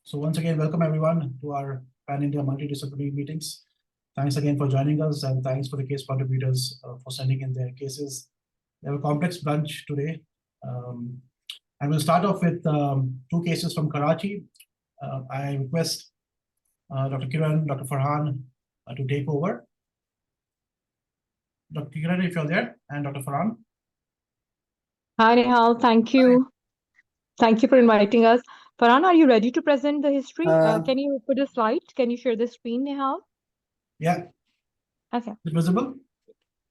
So once again, welcome everyone to our Pan-India Multidisciplinary meetings. Thanks again for joining us, and thanks for the case contributors for sending in their cases. We have a complex bunch today. And we'll start off with two cases from Karachi. I request Dr. Kiran, Dr. Farhan to take over. Dr. Kiran, if you're there, and Dr. Farhan. Hi, Nihaal. Thank you. Thank you for inviting us. Farhan, are you ready to present the history? Can you put a slide? Can you share the screen, Nihaal? Yeah. Okay. Is it visible?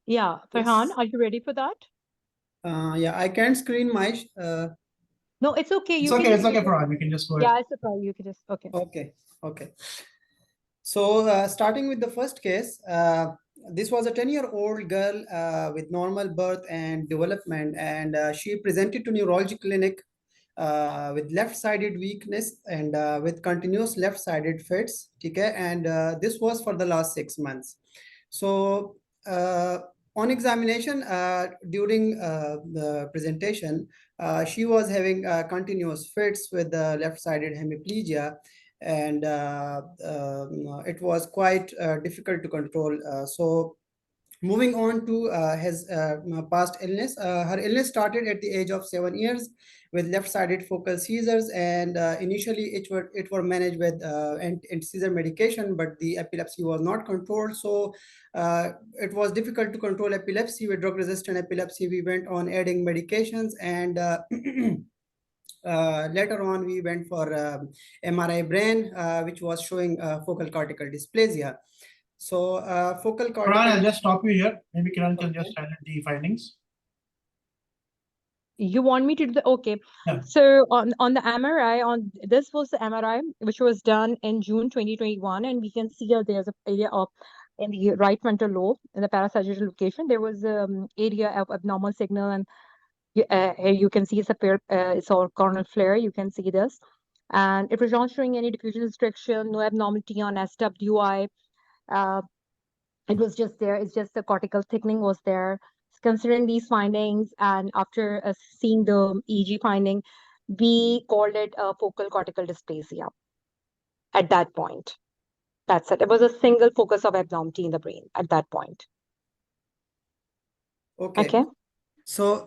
Yeah. Farhan, Yes. are you ready for that? Yeah, I can't screen my. No, it's okay. It's You okay. can It's just okay, Farhan. You can just go ahead. Yeah, it's okay. You can just okay. Okay. So starting with the first case, this was a 10-year-old girl with normal birth and development, and she presented to neurology clinic with left-sided weakness and with continuous left-sided fits. Okay, and this was for the last 6 months. So on examination during the presentation, she was having continuous fits with the left-sided hemiplegia, and it was quite difficult to control. So moving on to his past illness, her illness started at the age of 7 years with left-sided focal seizures, and initially it were managed with anti-seizure medication, but the epilepsy was not controlled. So it was difficult to control epilepsy. With drug-resistant epilepsy, we went on adding medications, and later on we went for MRI brain, which was showing focal cortical dysplasia. So focal cortical. Farhan, I'll just stop you here. Maybe Kiran can just highlight the findings. You want me to do the okay? Yeah. So on the MRI, this was the MRI which was done in June 2021, and we can see here there's an area of in the right frontal lobe in the parasagittal location. There was area of abnormal signal, and here you can see it's a coronal flare. You can see this, and it was not showing any diffusion restriction, no abnormality on SWI. It was just there. It's just the cortical thickening was there. Considering these findings, and after seeing the EEG finding, we called it a focal cortical dysplasia. At that point, that's it. It was a single focus of abnormality in the brain at that point. Okay. So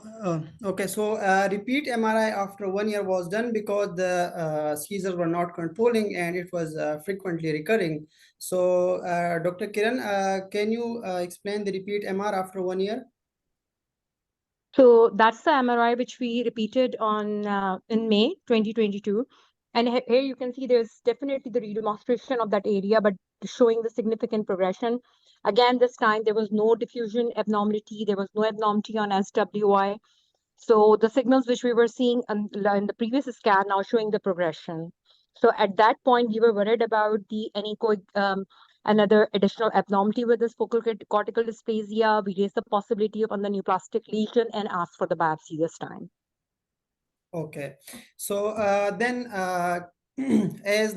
repeat MRI after 1 year was done because the seizures were not controlling and it was frequently recurring. So Dr. Kiran, can you explain the repeat MR after 1 year? So that's the MRI which we repeated on in May 2022. And here you can see there's definitely the redemonstration of that area, but showing the significant progression. Again, this time there was no diffusion abnormality. There was no abnormality on SWI. So the signals which we were seeing in the previous scan now showing the progression. So at that point, we were worried about another additional abnormality with this focal cortical dysplasia. We raised the possibility of the neoplastic lesion and asked for the biopsy this time. Okay, so then as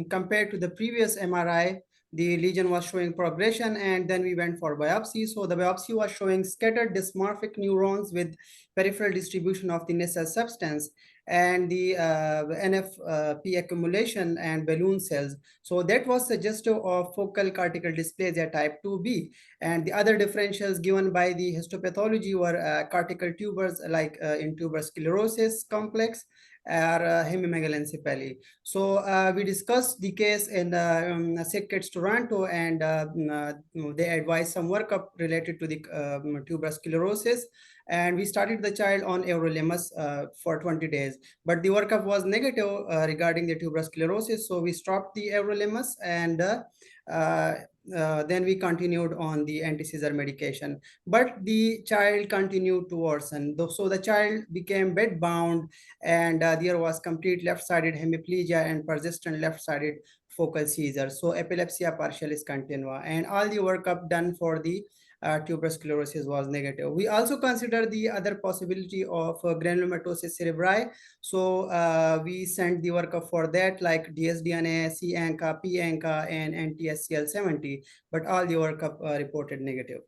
compared to the previous MRI, the lesion was showing progression, and then we went for biopsy. So the biopsy was showing scattered dysmorphic neurons with peripheral distribution of the nacelle substance and the NFP accumulation and balloon cells. So that was suggestive of focal cortical dysplasia type 2B. And the other differentials given by the histopathology were cortical tubers like in tuberous sclerosis complex or hemimegalencephaly. So we discussed the case in Sick Kids Toronto, and they advised some workup related to the tuberous sclerosis. And we started the child on everolimus for 20 days. But the workup was negative regarding the tuberous sclerosis. So we stopped the everolimus, and then we continued on the anti-seizure medication. But the child continued to worsen. So the child became bed-bound, and there was complete left-sided hemiplegia and persistent left-sided focal seizure. So epilepsia partialis continua. And all the workup done for the tuberous sclerosis was negative. We also considered the other possibility of granulomatosis cerebri. So we sent the workup for that, like dsDNA, C-ANCA, P-ANCA, and NTSCL70, but all the workup reported negative.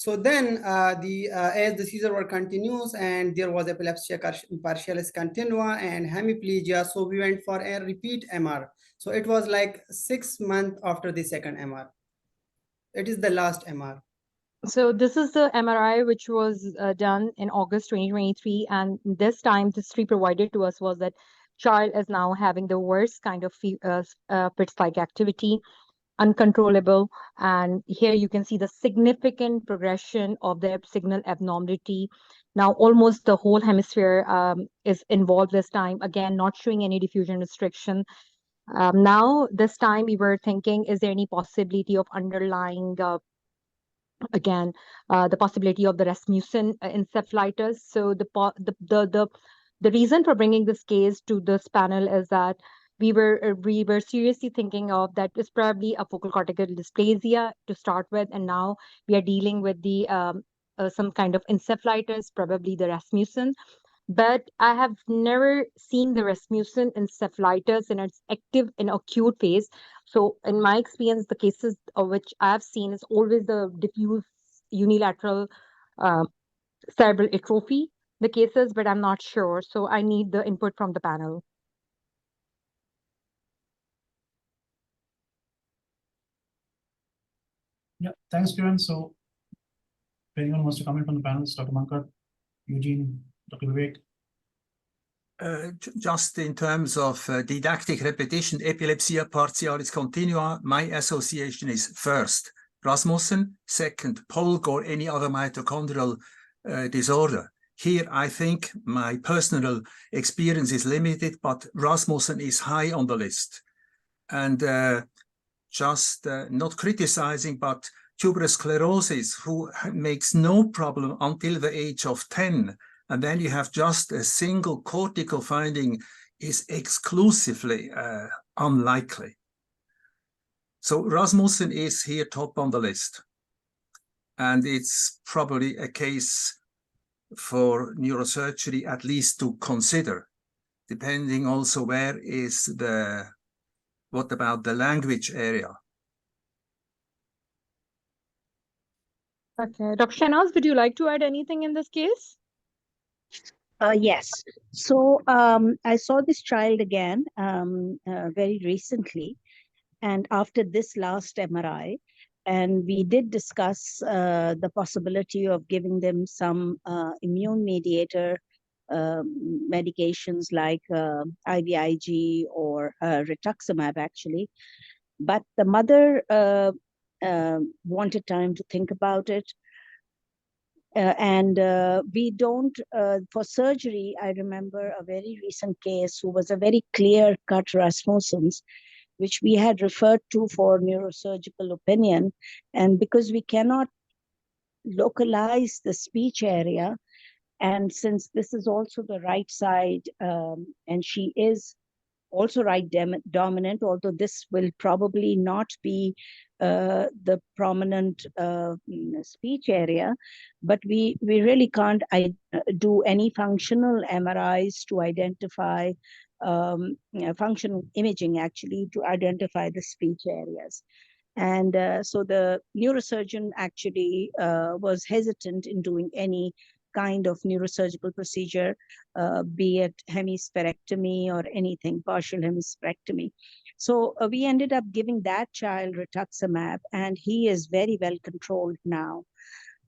So then as the seizure were continuous and there was epilepsia partialis continua and hemiplegia, so we went for a repeat MR. So it was like 6 months after the second MR. It is the last MR. So this is the MRI which was done in August 2023, and this time the history provided to us was that child is now having the worst kind of fit-like activity, uncontrollable, and here you can see the significant progression of their signal abnormality. Now almost the whole hemisphere is involved this time, again not showing any diffusion restriction. Now this time we were thinking, is there any possibility of underlying again the possibility of the Rasmussen encephalitis? So the reason for bringing this case to this panel is that we were seriously thinking of that is probably a focal cortical dysplasia to start with, and now we are dealing with the some kind of encephalitis, probably the Rasmussen. But I have never seen the Rasmussen encephalitis in its active and acute phase. So in my experience, the cases of which I've seen is always the diffuse unilateral cerebral atrophy, the cases, but I'm not sure. So I need the input from the panel. Yeah, thanks, Kiran. So if anyone wants to comment from the panels, Dr. Mankad, Eugene, Dr. Vivek. Just in terms of didactic repetition, epilepsia partialis continua, my association is first Rasmussen, second Polk or any other mitochondrial disorder. Here, I think my personal experience is limited, but Rasmussen is high on the list. And just not criticizing, but tuberous sclerosis, who makes no problem until the age of 10, and then you have just a single cortical finding, is exclusively unlikely. So Rasmussen is here top on the list. And it's probably a case for neurosurgery at least to consider, depending also where is the, what about the language area? Okay, Dr. Shahnaz, would you like to add anything in this case? Yes. So I saw this child again very recently, and after this last MRI, and we did discuss the possibility of giving them some immune mediator medications like IVIG or rituximab, actually. But the mother wanted time to think about it. We don't, for surgery, I remember a very recent case who was a very clear-cut Rasmussen's, which we had referred to for neurosurgical opinion. And because we cannot localize the speech area, and since this is also the right side, and she is also right dominant, although this will probably not be the prominent speech area, but we really can't do any functional MRIs to identify functional imaging, actually, to identify the speech areas. And so the neurosurgeon actually was hesitant in doing any kind of neurosurgical procedure, be it hemispherectomy or anything, partial hemispherectomy. So we ended up giving that child rituximab, and he is very well controlled now.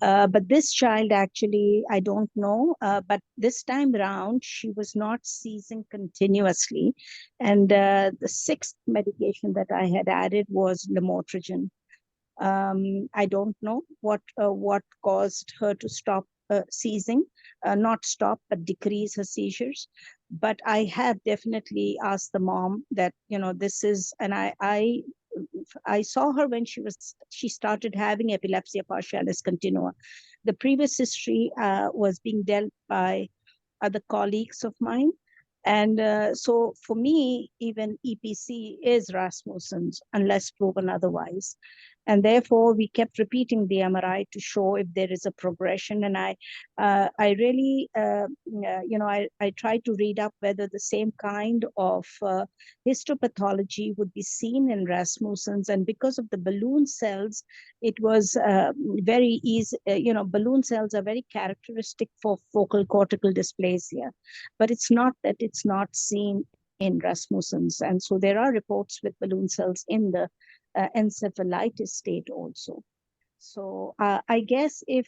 But this child, actually, I don't know, but this time around, she was not seizing continuously. And the sixth medication that I had added was lamotrigine. I don't know what caused her to stop seizing, not stop, but decrease her seizures. But I have definitely asked the mom that, this is, and I saw her when she started having epilepsia partialis continua. The previous history was being dealt by other colleagues of mine. And so for me, even EPC is Rasmussen's, unless proven otherwise. And therefore, we kept repeating the MRI to show if there is a progression. And I really, I tried to read up whether the same kind of histopathology would be seen in Rasmussen's. And because of the balloon cells, it was very easy. Balloon cells are very characteristic for focal cortical dysplasia, but it's not that it's not seen in Rasmussen's. And so there are reports with balloon cells in the encephalitis state also. So I guess if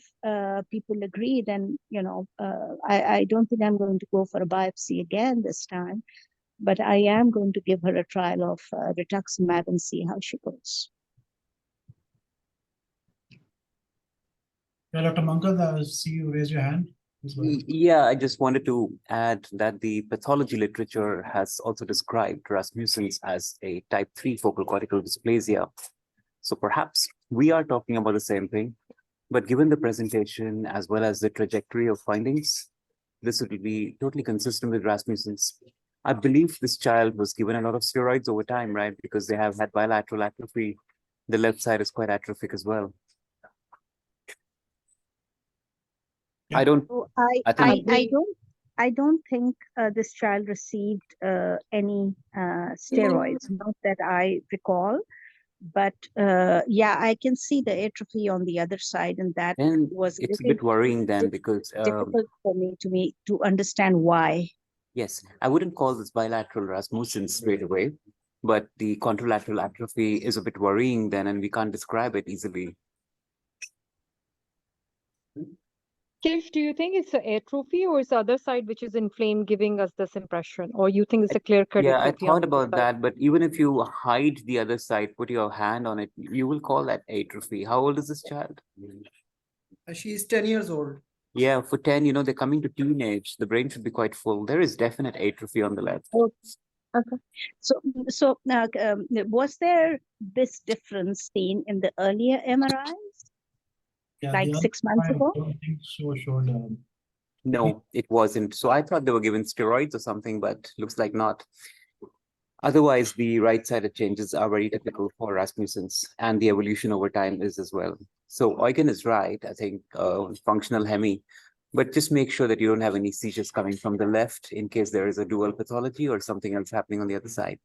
people agree, then, I don't think I'm going to go for a biopsy again this time, but I am going to give her a trial of rituximab and see how she goes. Yeah, Dr. Mankad, I see you raise your hand. Yeah, I just wanted to add that the pathology literature has also described Rasmussen's as a type 3 focal cortical dysplasia. So perhaps we are talking about the same thing, but given the presentation as well as the trajectory of findings, this would be totally consistent with Rasmussen's. I believe this child was given a lot of steroids over time, right? Because they have had bilateral atrophy. The left side is quite atrophic as well. Yeah. I don't think this child received any steroids, not that I recall. But yeah, I can see the atrophy on the other side, and that was it's a bit worrying then, because difficult for me to understand why. Yes, I wouldn't call this bilateral Rasmussen's straight away, but the contralateral atrophy is a bit worrying then, and we can't describe it easily. Kish, do you think it's an atrophy or it's the other side which is inflamed giving us this impression? Or you think it's a clear-cut Yeah, I atrophy thought on the about side? that, but even if you hide the other side, put your hand on it, you will call that atrophy. How old is this child? She is 10 years old. Yeah, for 10, they're coming to teenage. The brain should be quite full. There is definite atrophy on the left. Okay. So now, was there this difference seen in the earlier MRIs? Yeah, like 6 months ago? I don't think so showed. No, it wasn't. So I thought they were given steroids or something, but looks like not. Otherwise, the right-sided changes are very typical for Rasmussen's, and the evolution over time is as well. So Eugen is right, I think, functional hemi, but just make sure that you don't have any seizures coming from the left in case there is a dual pathology or something else happening on the other side.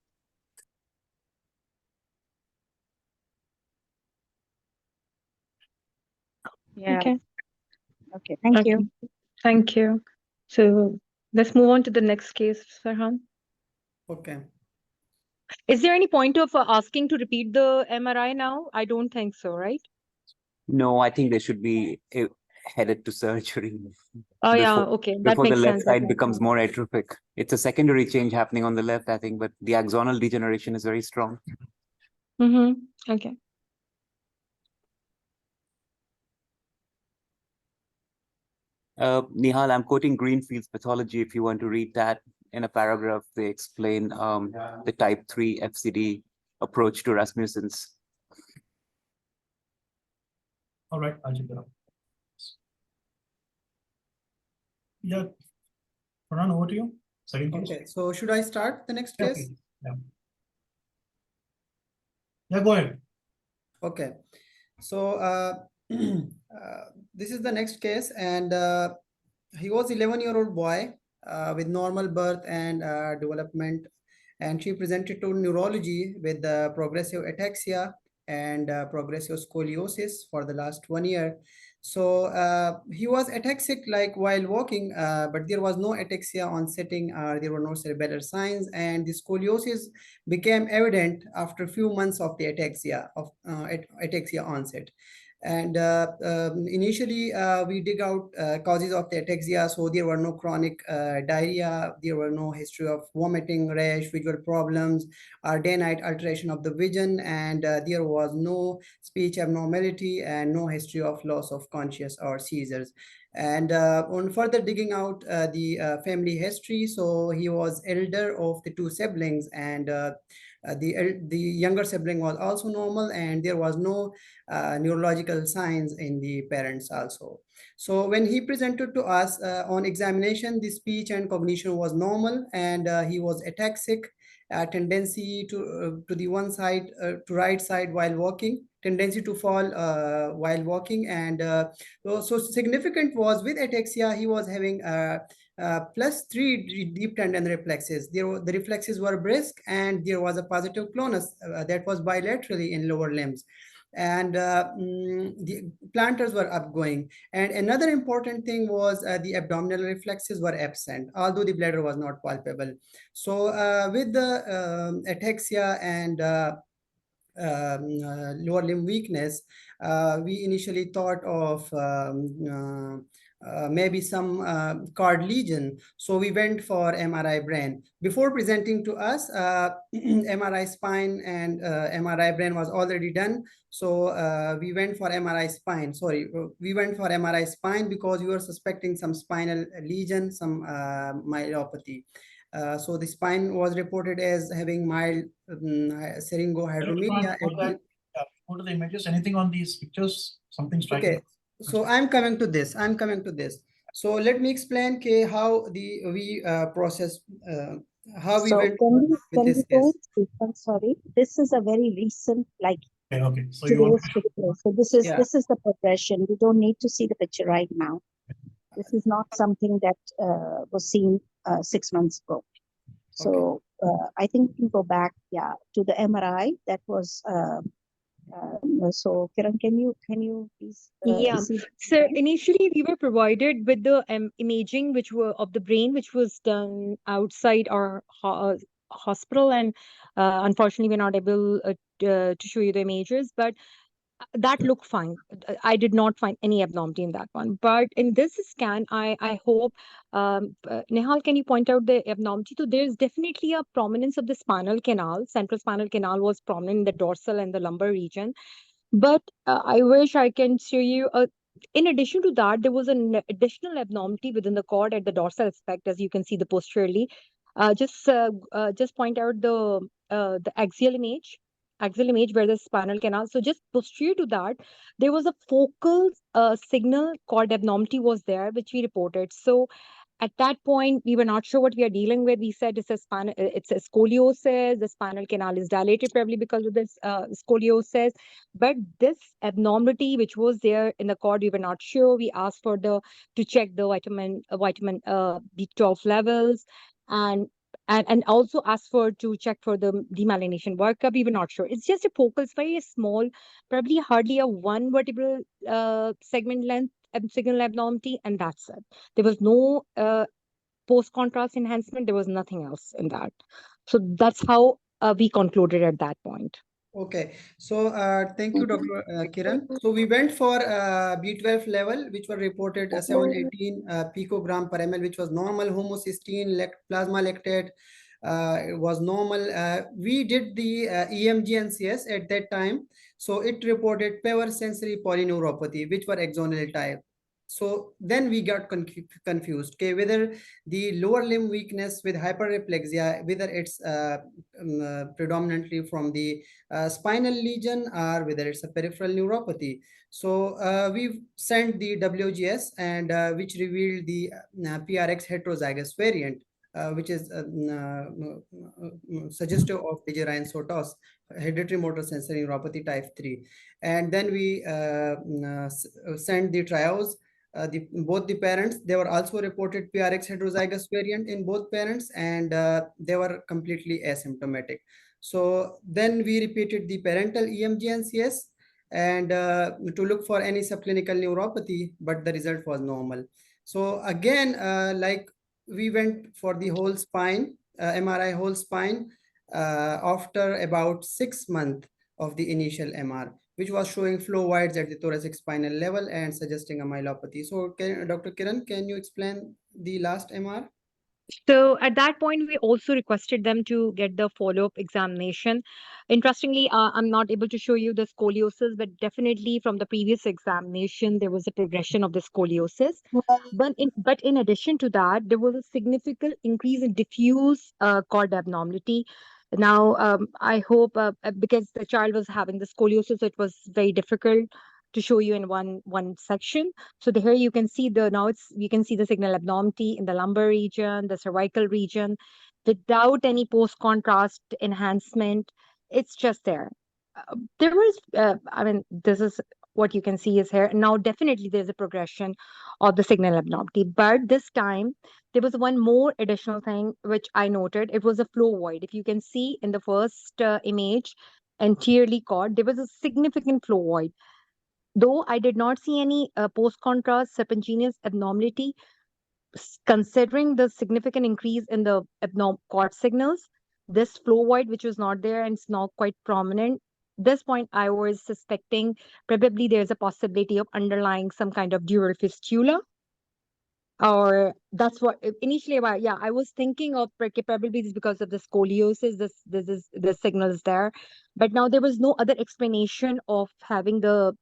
Yeah. Okay. Okay, thank you. Thank you. So let's move on to the next case, Farhan. Okay. Is there any point of asking to repeat the MRI now? I don't think so, right? No, I think they should be headed to surgery. Oh, yeah, okay. That Before the makes left sense. That side makes becomes sense. more atrophic. It's a secondary change happening on the left, I think, but the axonal degeneration is very strong. Okay. Nihaal, I'm quoting Greenfield's pathology. If you want to read that in a paragraph, they explain the type 3 FCD approach to Rasmussen's. All right, I'll check it out. Yeah, Farhan, over to you. Second case. Okay, so should I start the next Yeah, case? please. Yeah, go ahead. Okay, so this is the next case, and he was 11-year-old boy with normal birth and development, and she presented to neurology with progressive ataxia and progressive scoliosis for the last 1 year. So he was ataxic like while walking, but there was no ataxia on sitting. There were no cerebellar signs, and the scoliosis became evident after a few months of the ataxia onset. And initially, we dig out causes of the ataxia. So there were no chronic diarrhea, there were no history of vomiting, rash, visual problems, or day-night alteration of the vision, and there was no speech abnormality and no history of loss of conscious or seizures. And on further digging out the family history, so he was elder of the 2 siblings, and The younger sibling was also normal, and there was no neurological signs in the parents also. So when he presented to us on examination, the speech and cognition was normal, and he was ataxic, tendency to the one side, to right side while walking, tendency to fall while walking, and so significant was with ataxia, he was having +3 deep tendon reflexes. The reflexes were brisk, and there was a positive clonus that was bilaterally in lower limbs, and the plantars were upgoing. And another important thing was the abdominal reflexes were absent, although the bladder was not palpable. So with the ataxia and lower limb weakness, we initially thought of maybe some cord lesion. So we went for MRI brain. Before presenting to us, MRI spine and MRI brain was already done. So we went for MRI spine. Sorry, we went for MRI spine because we were suspecting some spinal lesion, some myelopathy. So the spine was reported as having mild syringohydromelia. Go to the images. Anything on these pictures? Something striking. Okay, so I'm coming to this. So let me explain how we process how we So went can with this we case. go in sequence? Sorry, this is a very recent, like Okay. So you want today's picture. So this is the progression. We don't need to see the picture right now. This is not something that was seen 6 months ago. So I think we can go back, to the MRI that was. So Kiran, can you please? So initially we were provided with the imaging of the brain, which was done outside our hospital, and unfortunately we're not able to show you the images, but that looked fine. I did not find any abnormality in that one. But in this scan, I hope, Nihaal, can you point out the abnormality? So there's definitely a prominence of the spinal canal. Central spinal canal was prominent in the dorsal and the lumbar region. But I wish I can show you in addition to that, there was an additional abnormality within the cord at the dorsal aspect, as you can see the posteriorly. Just point out the axial image where the spinal canal. So just posterior to that, there was a focal signal cord abnormality was there, which we reported. So at that point, we were not sure what we are dealing with. We said it's a scoliosis. The spinal canal is dilated probably because of this scoliosis. But this abnormality, which was there in the cord, we were not sure. We asked to check the vitamin B12 levels, and also asked to check for the demyelination workup. We were not sure. It's just a focal, it's very small, probably hardly a 1 vertebral segment length signal abnormality, and that's it. There was no post-contrast enhancement. There was nothing else in that. So that's how we concluded at that point. Okay, so thank you, Dr. Kiran. So we went for B12 level, which were reported 718 picogram per ml, which was normal. Homocysteine, plasma lactate was normal. We did the EMG and CS at that time. So it reported paver sensory polyneuropathy, which were axonal type. So then we got confused, okay, whether the lower limb weakness with hyperreflexia, whether it's predominantly from the spinal lesion or whether it's a peripheral neuropathy. So we've sent the WGS, and which revealed the PRX heterozygous variant, which is suggestive of Dejerine-Sotos, hereditary motor sensory neuropathy type 3. And then we sent the trios. Both the parents, they were also reported PRX heterozygous variant in both parents, and they were completely asymptomatic. So then we repeated the parental EMG and CS, and to look for any subclinical neuropathy, but the result was normal. So again, like we went for the whole spine, MRI whole spine, after about 6 months of the initial MR, which was showing flow wides at the thoracic spinal level and suggesting a myelopathy. So Dr. Kiran, can you explain the last MR? So at that point, we also requested them to get the follow-up examination. Interestingly, I'm not able to show you the scoliosis, but definitely from the previous examination, there was a progression of the scoliosis. But in addition to that, there was a significant increase in diffuse cord abnormality. Now, I hope because the child was having the scoliosis, it was very difficult to show you in one section. So here you can see you can see the signal abnormality in the lumbar region, the cervical region, without any post contrast enhancement. It's just there. There was, I mean, this is what you can see is here. Now, definitely there's a progression of the signal abnormality, but this time there was one more additional thing which I noted. It was a flow void. If you can see in the first image, anteriorly caught, there was a significant flow void. Though I did not see any post-contrast serpentinous abnormality, considering the significant increase in the abnormal cord signals, this flow void, which was not there and it's now quite prominent, this point I was suspecting probably there's a possibility of underlying some kind of dural fistula, or that's what initially I was thinking of probably it's because of the scoliosis, this signal is there, but now there was no other explanation of having the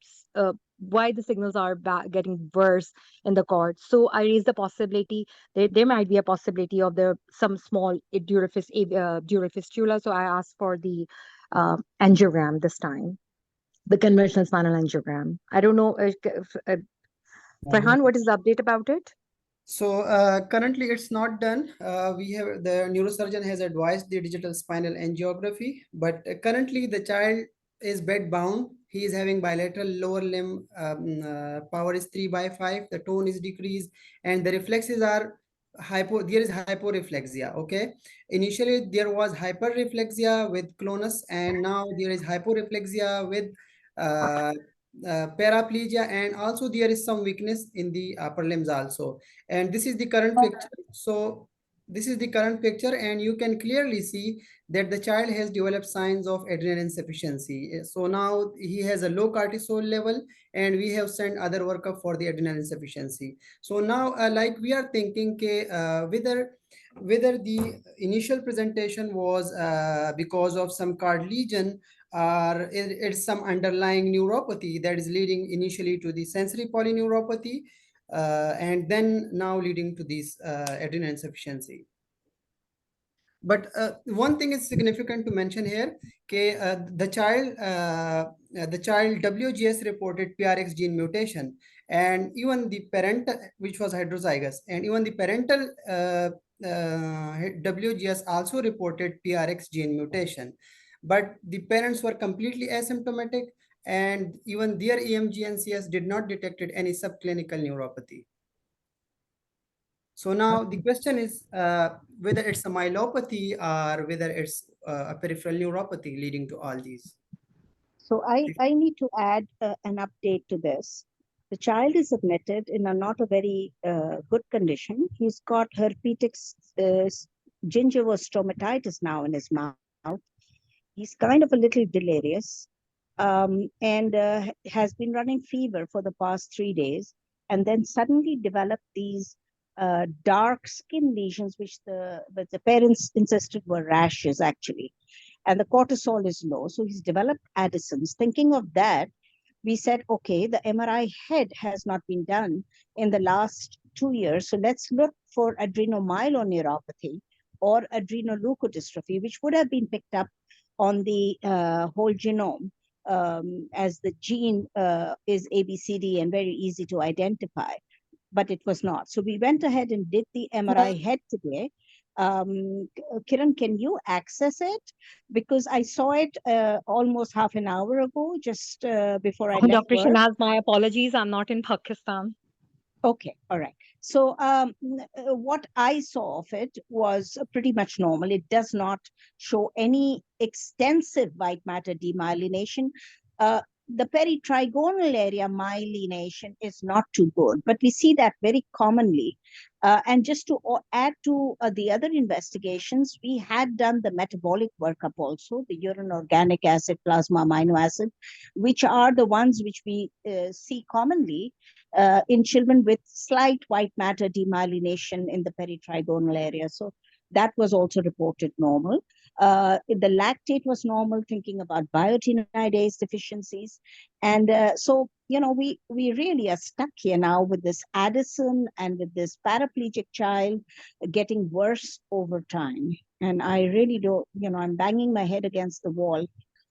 why the signals are getting worse in the cord. So I raised the possibility there might be a possibility of some small dural fistula. So I asked for the angiogram this time, the conventional spinal angiogram. I don't know, Farhan, what is the update about it? So currently it's not done. We have the neurosurgeon has advised the digital spinal angiography, but currently the child is bed bound. He is having bilateral lower limb power is 3/5. The tone is decreased, and the reflexes are there is hyporeflexia. Okay, initially there was hyperreflexia with clonus, and now there is hyporeflexia with paraplegia, and also there is some weakness in the upper limbs also. And this is the current picture. So this is the current picture, and you can clearly see that the child has developed signs of adrenal insufficiency. So now he has a low cortisol level, and we have sent other workup for the adrenal insufficiency. So now like we are thinking whether the initial presentation was because of some card lesion, or it's some underlying neuropathy that is leading initially to the sensory polyneuropathy, and then now leading to this adrenal insufficiency. But one thing is significant to mention here, the child WGS reported PRX gene mutation, and even the parent, which was heterozygous, and even the parental WGS also reported PRX gene mutation, but the parents were completely asymptomatic, and even their EMG and CS did not detected any subclinical neuropathy. So now the question is whether it's a myelopathy or whether it's a peripheral neuropathy leading to all these. So I need to add an update to this. The child is admitted in not a very good condition. He's got herpetic gingival stomatitis now in his mouth. He's kind of a little delirious, and has been running fever for the past 3 days, and then suddenly developed these dark skin lesions, which the parents insisted were rashes actually, and the cortisol is low. So he's developed Addison's. Thinking of that, we said, okay, the MRI head has not been done in the last 2 years. So let's look for adrenomyeloneuropathy or adrenoleukodystrophy, which would have been picked up on the whole genome, as the gene is ABCD and very easy to identify, but it was not. So we went ahead and did the MRI head today. Kiran, can you access it? Because I saw it almost half an hour ago, just before I left Dr. work. Shanaz, my apologies. I'm not in Pakistan. Okay, all right. So what I saw of it was pretty much normal. It does not show any extensive white matter demyelination. The peritrigonal area myelination is not too good, but we see that very commonly. And just to add to the other investigations, we had done the metabolic workup also, the urine organic acid, plasma amino acid, which are the ones which we see commonly in children with slight white matter demyelination in the peritrigonal area. So that was also reported normal. The lactate was normal, thinking about biotinidase deficiencies. And so, we really are stuck here now with this Addison and with this paraplegic child getting worse over time. And I really don't, I'm banging my head against the wall,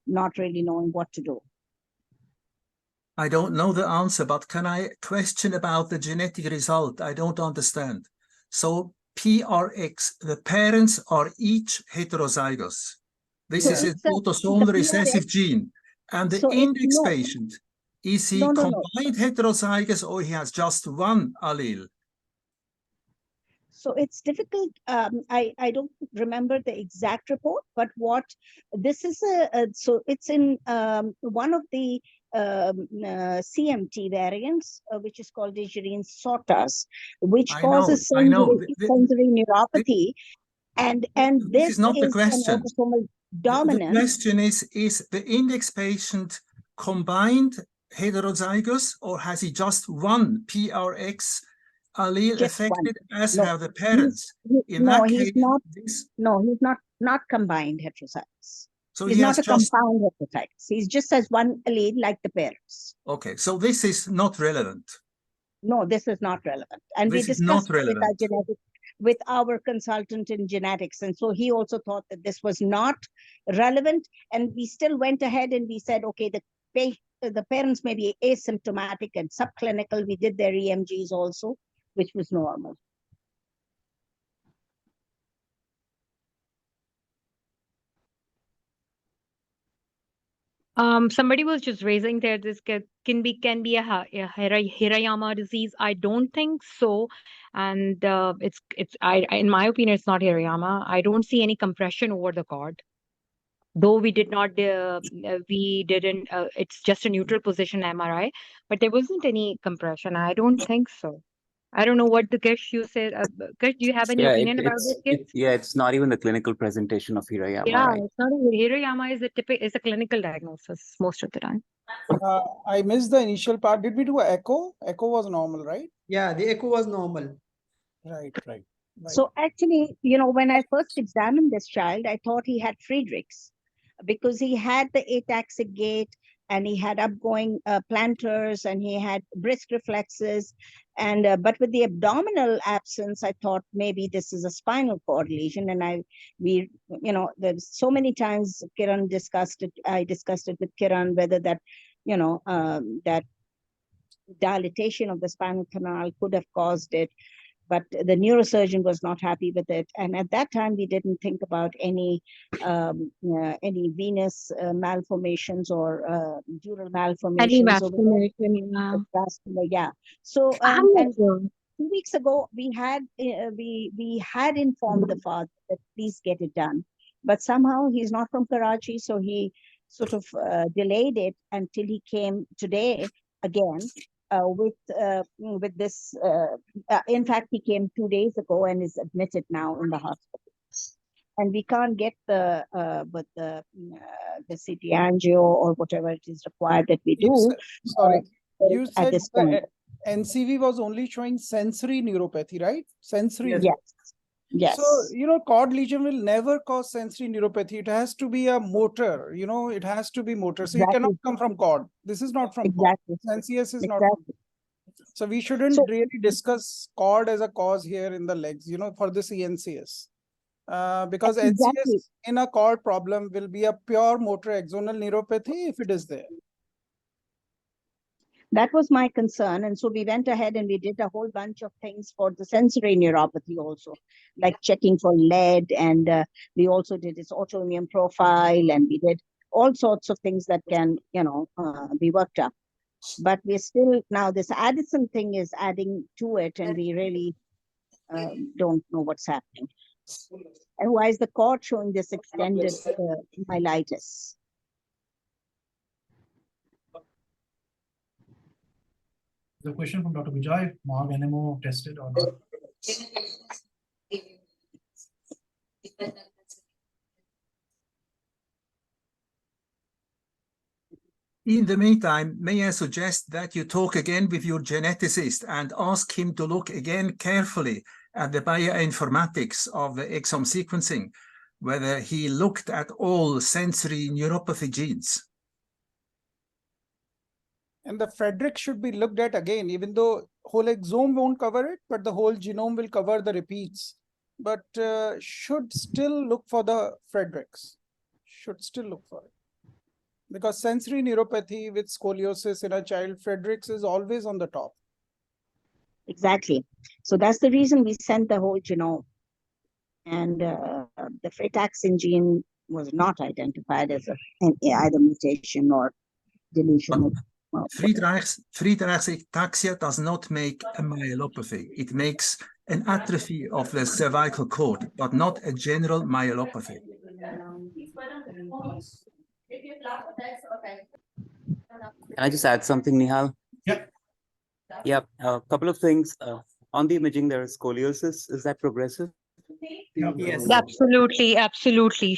not really knowing what to do. I don't know the answer, but can I question about the genetic result? I don't understand. So PRX, the parents are each heterozygous. This is an autosomal recessive gene. And the index patient, is he combined heterozygous or he has just one allele? So it's difficult. I don't remember the exact report, but what this is so it's in one of the CMT variants, which is called Dejerine-Sottas, which causes sensory neuropathy, and this is not the question. An autosomal dominant. The question is the index patient combined heterozygous, or has he just one PRX allele Just affected one. as have the parents? He's not combined heterozygous. So he's not a compound heterozygous. He's just has one allele like the parents. Okay, so this is not relevant. No, this is not relevant. And we discussed with our consultant in genetics. And so he also thought that this was not relevant. And we still went ahead and we said, okay, the parents may be asymptomatic and subclinical. We did their EMGs also, which was normal. Somebody was just raising there, this can be a Hirayama disease. I don't think so. And in my opinion, it's not Hirayama. I don't see any compression over the cord. Though we didn't, it's just a neutral position MRI, but there wasn't any compression. I don't think so. I don't know what the Kish you said. Kish, do you have any opinion about this? It's not even the clinical presentation of Hirayama. Yeah, right? it's not Hirayama is a clinical diagnosis most of the time. I missed the initial part. Did we do an echo? Echo was normal, right? Yeah, the echo was normal. Right. So actually, when I first examined this child, I thought he had Friedrich's because he had the ataxic gait and he had upgoing planters and he had brisk reflexes. And but with the abdominal absence, I thought maybe this is a spinal cord lesion. And there's so many times Kiran discussed it. I discussed it with Kiran whether that, that dilatation of the spinal canal could have caused it. But the neurosurgeon was not happy with it. And at that time, we didn't think about any venous malformations or dural malformations. Any malformation, yeah. So, and 2 weeks ago, we had informed the father that please get it done. But somehow he's not from Karachi, so he sort of delayed it until he came today again. With this, in fact, he came 2 days ago and is admitted now in the hospital. And we can't get the CT angio or whatever it is required that we do. You said the NCV was only showing sensory neuropathy, right? Sensory. Yes. So, cord lesion will never cause sensory neuropathy. It has to be a motor, it has to be motor. So it cannot come from cord. This is not from cord. NCS is not. So we shouldn't really discuss cord as a cause here in the legs, for this ENCS. Because NCS in a cord problem will be a pure motor axonal neuropathy if it is there. That was my concern. And so we went ahead and we did a whole bunch of things for the sensory neuropathy also, like checking for lead. And we also did its autoimmune profile, and we did all sorts of things that can, be worked up. But we're still, now this Addison thing is adding to it, and we really don't know what's happening. And why is the cord showing this extended myelitis? The question from Dr. Vijay, MOG NMO tested or not? In the meantime, may I suggest that you talk again with your geneticist and ask him to look again carefully at the bioinformatics of the exome sequencing, whether he looked at all sensory neuropathy genes. And the Frederick should be looked at again, even though whole exome won't cover it, but the whole genome will cover the repeats. But should still look for the Fredericks. Should still look for it. Because sensory neuropathy with scoliosis in a child, Fredericks is always on the top. Exactly. So that's the reason we sent the whole genome. And the frataxin gene was not identified as either mutation or deletion. Friedreich's ataxia does not make a myelopathy. It makes an atrophy of the cervical cord, but not a general myelopathy. Can I just add something, Nihaal? Yep. Yeah, a couple of things. On the imaging, there is scoliosis. Is that progressive? Yes. Absolutely, absolutely.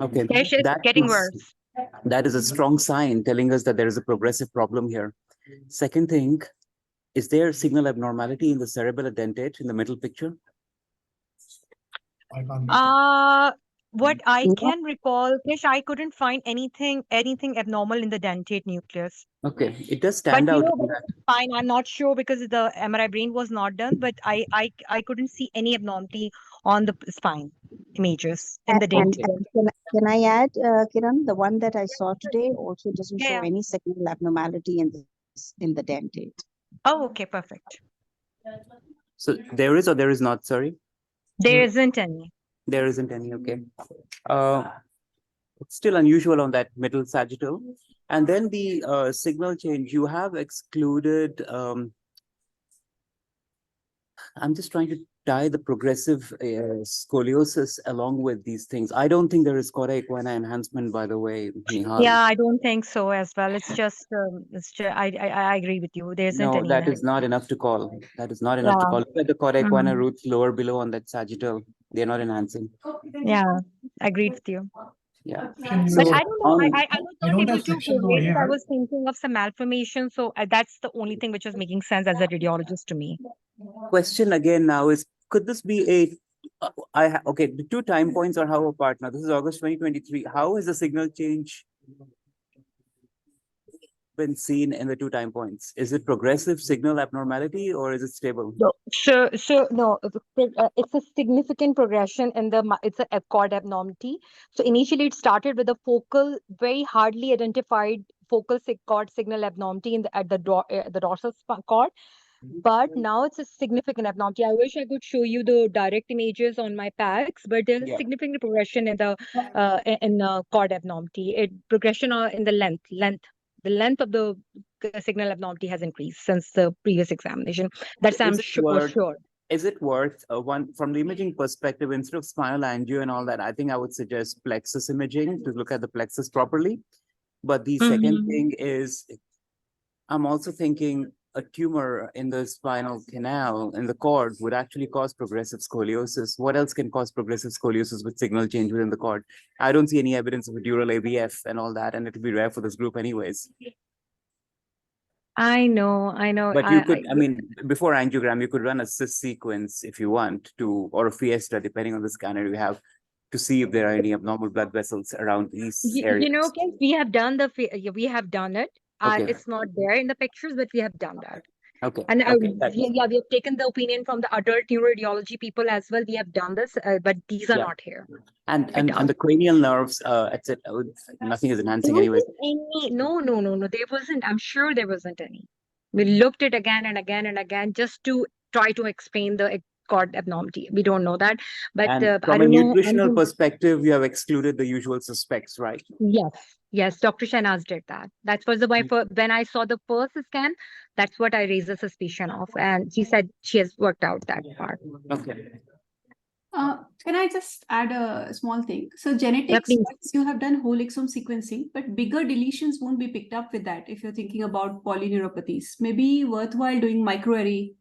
Okay. Yes, it's getting worse. That is a strong sign telling us that there is a progressive problem here. Second thing, is there signal abnormality in the cerebellar dentate in the middle picture? I can't What I can recall, Krish, I couldn't find anything abnormal in the dentate nucleus. Okay, it does But stand you out. know, but it's fine. I'm not sure because the MRI brain was not done, but I couldn't see any abnormality on the spine images in the And dentate. can I add, Kiran, the one that I saw today also doesn't show Yeah. any signal abnormality in the dentate. Oh, okay, perfect. So there is or there is not, sorry? There isn't any. There isn't any, okay. It's still unusual on that middle sagittal. And then the signal change, you have excluded, I'm just trying to tie the progressive scoliosis along with these things. I don't think there is chora equina enhancement, by the way, Nihaal. Yeah, I don't think so as well. It's just I agree with you. There isn't No, any. that is not enough to call. That is not enough to call. Look at the chora equina roots lower below on that sagittal. They're not enhancing. Yeah, agreed with you. Yeah. But I don't know. I was I not don't able have to sections over correlate it. I here. was thinking of some malformation. So that's the only thing which was making sense as a radiologist to me. Question again now is, could this be a, okay, the 2 time points are how apart now? This is August 2023. How has the signal change been seen in the 2 time points? Is it progressive signal abnormality or is it stable? No, no, it's a significant progression in it's a cord abnormality. So initially it started with a focal, very hardly identified focal cord signal abnormality at the dorsal cord. But now it's a significant abnormality. I wish I could show you the direct images on my PACS, but there's a significant progression in the cord abnormality. Progression in the length. The length of the signal abnormality has increased since the previous examination. That's I'm sure. Is it worth one from the imaging perspective, instead of spinal angio and all that, I think I would suggest plexus imaging to look at the plexus properly. But the second thing is, I'm also thinking a tumor in the spinal canal in the cord would actually cause progressive scoliosis. What else can cause progressive scoliosis with signal change within the cord? I don't see any evidence of a dural AVF and all that, and it would be rare for this group anyways. I know. But you could, I mean, before angiogram, you could run a CIS sequence if you want to, or a Fiesta, depending on the scanner you have, to see if there are any abnormal blood vessels around these areas. You know, we have done it. Okay. It's not there in the pictures, but we have done that. Okay. And okay. we have taken the opinion from the adult neuroradiology people as well. We have done this, but these are not here. And the cranial nerves, etc. Nothing is enhancing anyways. No. There wasn't. I'm sure there wasn't any. We looked at again and again and again just to try to explain the cord abnormality. We don't know that, but from a nutritional perspective, you have excluded the usual suspects, right? Yes, Dr. Shahnaz did that. That was when I saw the first scan, that's what I raised a suspicion of, and she said she has worked out that part. Okay. Can I just add a small thing? So genetics, you have done whole exome sequencing, but bigger deletions won't be picked up with that if you're thinking about polyneuropathies. Maybe worthwhile doing microarray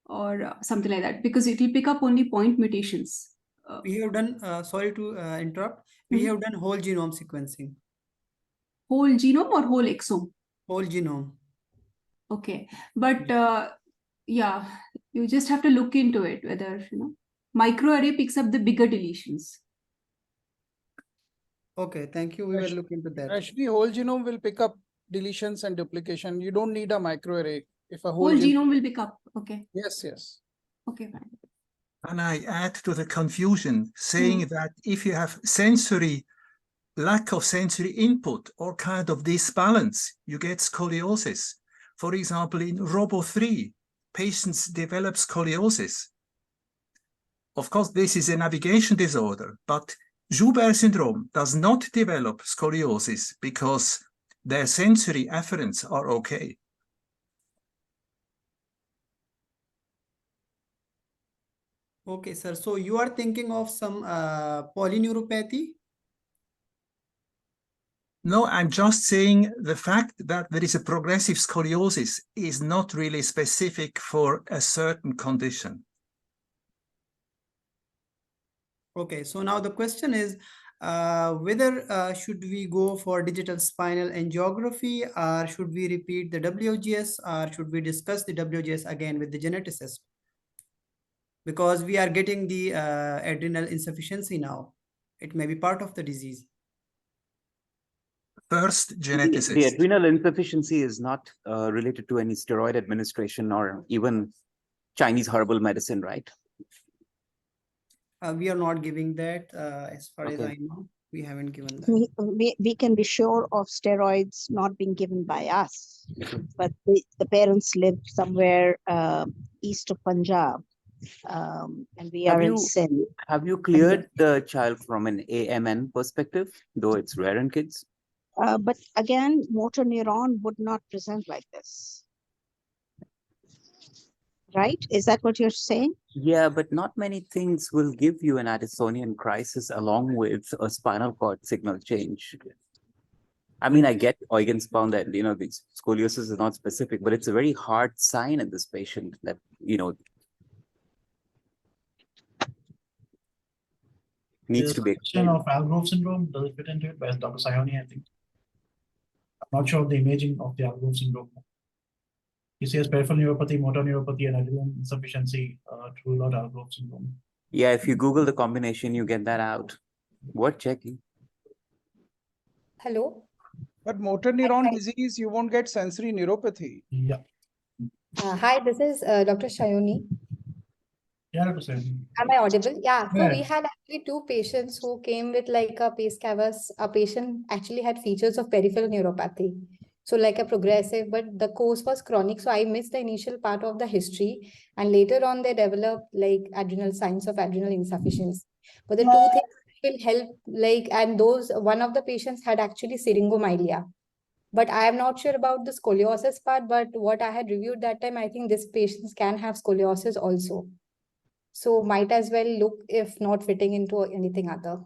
or something like that, because it will pick up only point mutations. We have done, sorry to interrupt, we have done whole genome sequencing. Whole genome or whole exome? Whole genome. Okay, but yeah, you just have to look into it, whether, microarray picks up the bigger deletions. Okay, thank you. We will look into that. Actually, whole genome will pick up deletions and duplication. You don't need a microarray. If a Whole genome will pick up. Okay. Yes, yes. Okay, fine. And I add to the confusion, saying that if you have lack of sensory input or kind of disbalance, you get scoliosis. For example, in Robo3, patients develop scoliosis. Of course, this is a navigation disorder, but Joubert syndrome does not develop scoliosis because their sensory afferents are okay. Okay, sir. So you are thinking of some polyneuropathy? No, I'm just saying the fact that there is a progressive scoliosis is not really specific for a certain condition. Okay, so now the question is whether should we go for digital spinal angiography, or should we repeat the WGS, or should we discuss the WGS again with the geneticist? Because we are getting the adrenal insufficiency now. It may be part of the disease. First, geneticist. The adrenal insufficiency is not related to any steroid administration or even Chinese herbal medicine, right? We are not giving that as far as I know. We haven't given that. We can be sure of steroids not being given by us, but the parents live somewhere east of Punjab, and we are in Sindh. Have you cleared the child from an AMN perspective, though it's rare in kids? But again, motor neuron would not present like this. Right? Is that what you're saying? Yeah, but not many things will give you an Addisonian crisis along with a spinal cord signal change. I mean, I get Eugen's found that, the scoliosis is not specific, but it's a very hard sign in this patient that, needs to be explained. Of Algrove syndrome, does it fit into it? By Dr. Sayoni, I think. I'm not sure of the imaging of the Algrove syndrome. He says peripheral neuropathy, motor neuropathy, and adrenal insufficiency to rule out Algrove syndrome. Yeah, if you Google the combination, you get that out. Worth checking. Hello. But motor neuron disease, you won't get sensory neuropathy. Yeah. Hi, this is Dr. Shayoni. Yeah, Dr. Sayoni. Am I audible? Yeah. So Yeah. we had actually two patients who came with like a pace cavus. A patient actually had features of peripheral neuropathy. So like a progressive, but the course was chronic. So I missed the initial part of the history. And later on, they developed like adrenal signs of adrenal insufficiency. But the two things will help, like, and one of the patients had actually syringomyelia. But I am not sure about the scoliosis part, but what I had reviewed that time, I think these patients can have scoliosis also. So might as well look if not fitting into anything other.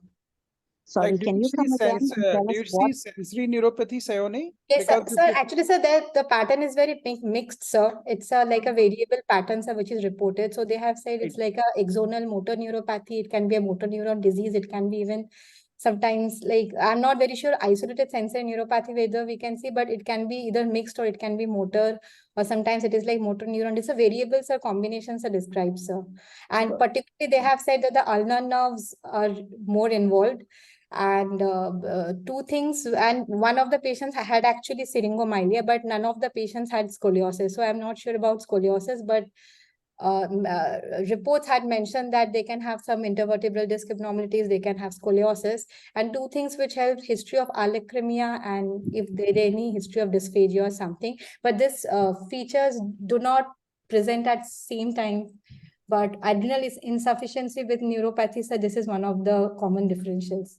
Sorry, can you come again and tell do us you what? see sensory neuropathy, Sayoni? Yes, sir. Actually, sir, the pattern is very mixed, sir. It's like a variable pattern, sir, which is reported. So they have said it's like a axonal motor neuropathy. It can be a motor neuron disease. It can be even sometimes, like, I'm not very sure isolated sensory neuropathy whether we can see, but it can be either mixed or it can be motor, or sometimes it is like motor neuron. It's a variables or combinations are described, sir. And particularly they have said that the ulnar nerves are more involved. And two things, and one of the patients had actually syringomyelia, but none of the patients had scoliosis. So I'm not sure about scoliosis, but reports had mentioned that they can have some intervertebral disc abnormalities, they can have scoliosis, and two things which help: history of allochronia and if there is any history of dysphagia or something. But this features do not present at same time. But adrenal insufficiency with neuropathy, so this is one of the common differentials.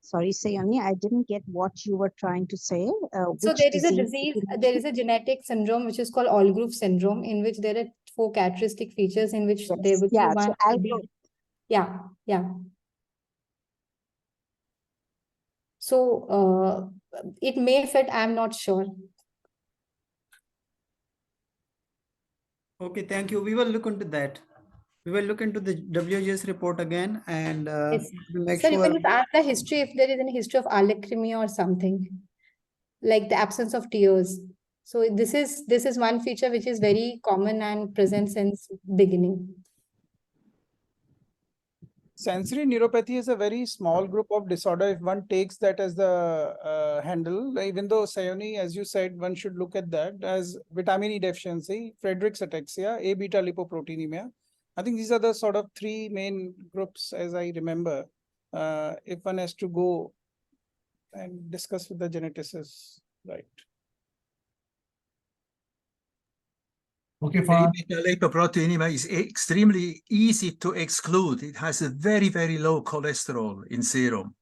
Sorry, Sayoni, I didn't get what you were trying to say. So there is a disease, there is a genetic syndrome which is called Algrove syndrome, in which there are 4 characteristic features in which there would be one. Yeah. So it may fit, I'm not sure. Okay, thank you. We will look into that. We will look into the WGS report again and make sure. You can sure. just ask the history if there is any history of allochronia or something, like the absence of tears. So this is one feature which is very common and present since beginning. sensory neuropathy is a very small group of disorder if one takes that as the handle. Even though Sayoni, as you said, one should look at that as vitamin E deficiency, Friedreich's ataxia, A beta lipoproteinemia. I think these are the sort of three main groups, as I remember, if one has to go and discuss with the geneticists, right? Okay, lipoproteinemia is extremely easy to exclude. It has a very, very low cholesterol in serum.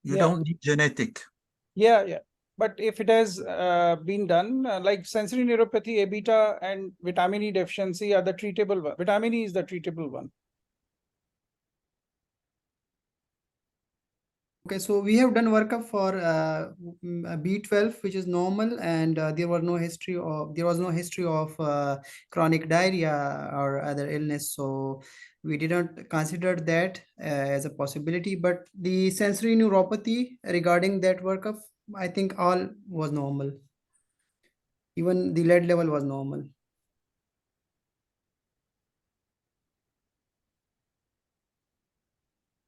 You don't need genetic. Yeah. But if it has been done, like sensory neuropathy, A beta and vitamin E deficiency are the treatable one. Vitamin E is the treatable one. Okay, so we have done workup for B12, which is normal, and there was no history of chronic diarrhea or other illness. So we didn't consider that as a possibility. But the sensory neuropathy regarding that workup, I think all was normal. Even the lead level was normal.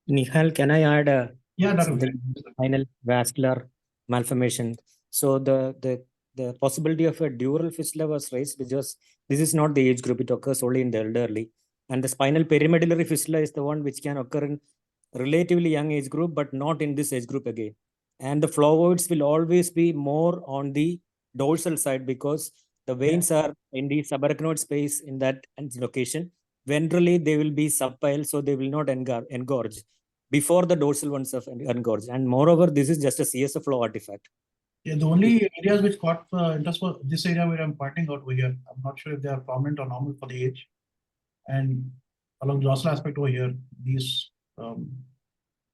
Nihaal, can I add something? Spinal vascular malformation. So the possibility of a dural fistula was raised because this is not the age group, it occurs only in the elderly. And the spinal perimedullary fistula is the one which can occur in relatively young age group, but not in this age group again. And the flavoids will always be more on the dorsal side because the veins are in the subarachnoid space in that location. Ventrally, they will be subpile, so they will not engorge before the dorsal ones have engorged. And moreover, this is just a CSF flow artifact. Yeah, the only areas which caught interest was this area where I'm pointing out over here. I'm not sure if they are prominent or normal for the age. And along the dorsal aspect over here, these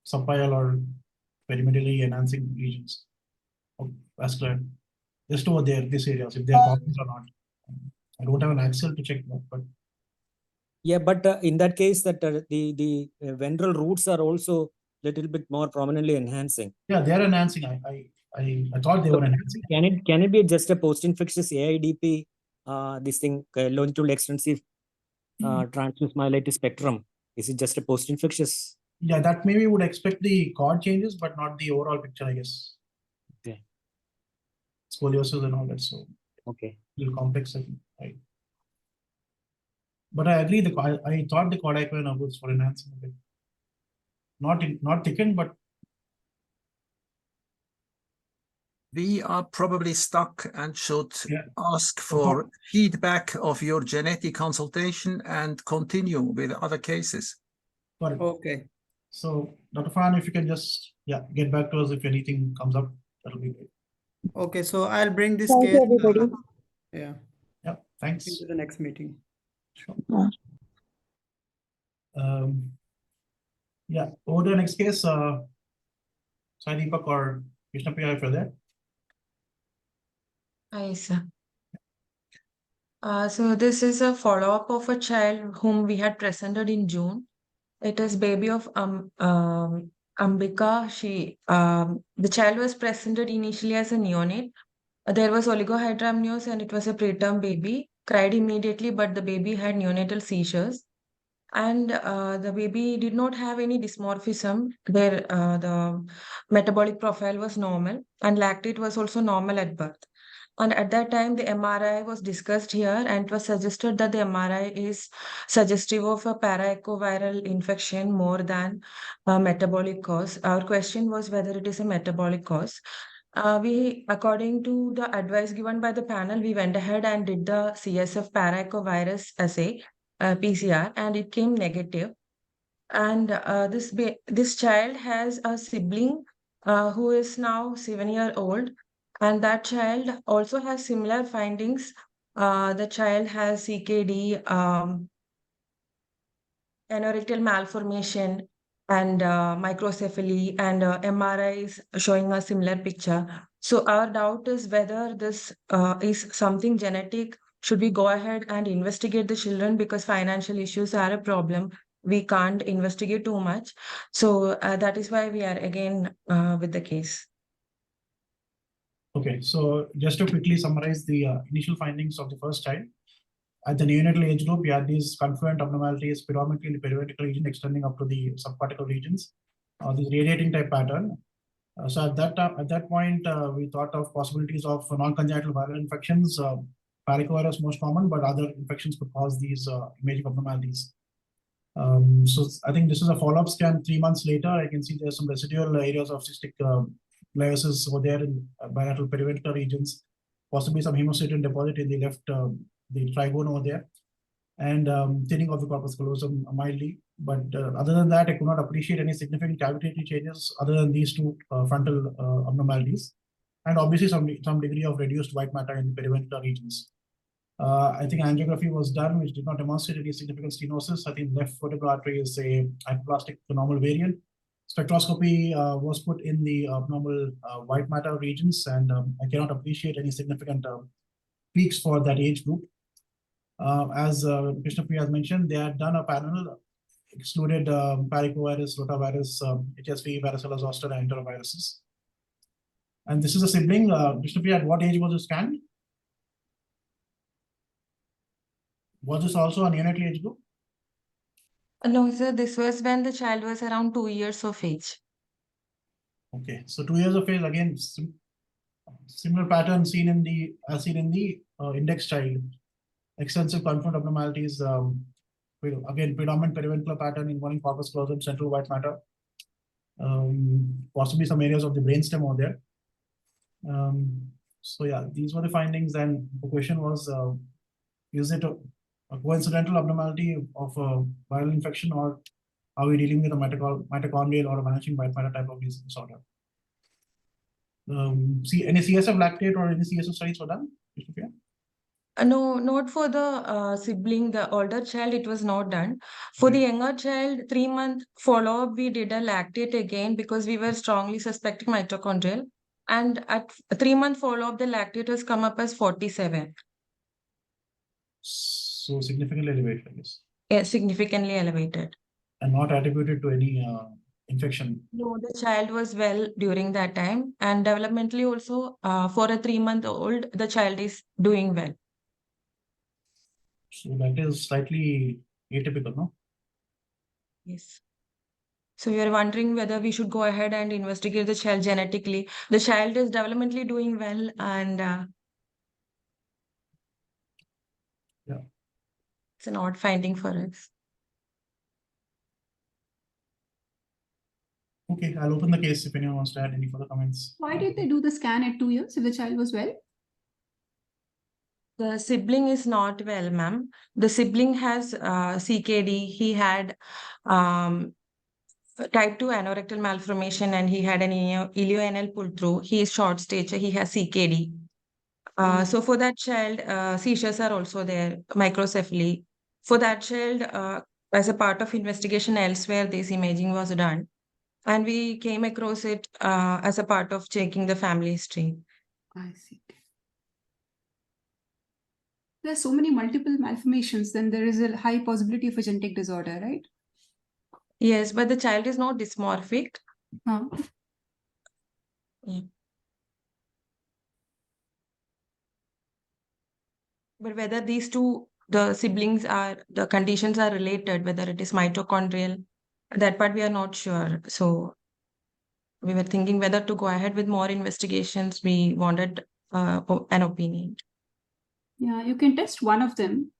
subpile or perimedullary enhancing regions of vascular, just over there, this areas, if they are common or not. I don't have an Excel to check that, but yeah, but in that case, that the ventral roots are also a little bit more prominently enhancing. Yeah, they are enhancing. I thought they were enhancing. Can it be just a post-infectious AIDP? This thing longitudinal extensive transverse myelitis spectrum. Is it just a post-infectious? Yeah, that maybe would expect the cord changes, but not the overall picture, I guess. Okay. Scoliosis and all that. So okay, a little complex, I think. Right. But I agree. I thought the cordicoid nerves for enhancing a bit. Not thickened, but we are probably stuck and should ask for feedback of your genetic consultation and continue with other cases. Got it. Okay. So, Dr. Farhan, if you can just get back to us if anything comes up, that'll be great. Okay, so I'll bring this Thank case. you, everybody. Yeah. Thanks. Into the next meeting. Sure. Over to the next case, Sai Deepak or Krishna Priya, if you're there. Hi, sir. So this is a follow-up of a child whom we had presented in June. It is baby of Ambika. The child was presented initially as a neonate. There was oligohydramnios and it was a preterm baby. Cried immediately, but the baby had neonatal seizures. And the baby did not have any dysmorphism. The metabolic profile was normal and lactate was also normal at birth. And at that time, the MRI was discussed here and it was suggested that the MRI is suggestive of a paraechoviral infection more than a metabolic cause. Our question was whether it is a metabolic cause. According to the advice given by the panel, we went ahead and did the CSF paraechovirus assay, PCR, and it came negative. And this child has a sibling who is now 7-year-old. And that child also has similar findings. The child has CKD, anorectal malformation, and microcephaly, and MRIs showing a similar picture. So our doubt is whether this is something genetic. Should we go ahead and investigate the children because financial issues are a problem? We can't investigate too much. So that is why we are again with the case. Okay, so just to quickly summarize the initial findings of the first child. at the neonatal age group, you had these confluent abnormalities, predominantly in the periventricular region, extending up to the subcortical regions, this radiating type pattern. So at that point, we thought of possibilities of non-congenital viral infections. Paracovirus most common, but other infections could cause these imaging abnormalities. So I think this is a follow-up scan 3 months later. I can see there's some residual areas of cystic gliosis over there in bilateral periventricular regions, possibly some hemocytin deposit in the left, the trigone over there, and thinning of the corpus callosum mildly. But other than that, I could not appreciate any significant cavitatory changes other than these two frontal abnormalities, and obviously some degree of reduced white matter in the periventricular regions. I think angiography was done, which did not demonstrate any significant stenosis. I think left vertebral artery is a hypoplastic normal variant. Spectroscopy was put in the abnormal white matter regions, and I cannot appreciate any significant peaks for that age group. As Krishna Priya has mentioned, they had done a panel, excluded paracovirus, rotavirus, HSV, varicella zoster, and enteroviruses. And this is a sibling. Krishna Priya, at what age was it scanned? Was this also a neonatal age group? No, sir, this was when the child was around 2 years of age. Okay, so 2 years of age, again, similar pattern seen in the index child. Extensive confluent abnormalities, again, predominant periventricular pattern involving corpus callosum, central white matter, possibly some areas of the brainstem over there. So yeah, these were the findings, and the question was, is it a coincidental abnormality of a viral infection, or are we dealing with a mitochondrial or a vanishing white matter type of disorder? See, any CSF lactate or any CSF studies were done? No, not for the sibling, the older child, it was not done. For the younger child, 3-month follow-up, we did a lactate again because we were strongly suspecting mitochondrial. And at 3-month follow-up, the lactate has come up as 47. So significantly elevated, I guess. Yeah, significantly elevated. And not attributed to any infection. No, the child was well during that time. And developmentally also, for a 3-month-old, the child is doing well. So that is slightly atypical, no? Yes. So we are wondering whether we should go ahead and investigate the child genetically. The child is developmentally doing well, and yeah, it's an odd finding for us. Okay, I'll open the case if anyone wants to add any further comments. Why did they do the scan at 2 years if the child was well? The sibling is not well, ma'am. The sibling has CKD. He had type 2 anorectal malformation, and he had an ilioanal pull-through. He is short stature. He has CKD. So for that child, seizures are also there, microcephaly. For that child, as a part of investigation elsewhere, this imaging was done. And we came across it as a part of checking the family history. I see. There are so many multiple malformations, then there is a high possibility of a genetic disorder, right? Yes, but the child is not dysmorphic. Huh. Yeah. But whether these two, the siblings are, the conditions are related, whether it is mitochondrial, that part we are not sure. So we were thinking whether to go ahead with more investigations. We wanted an opinion. Yeah, you can test one of them.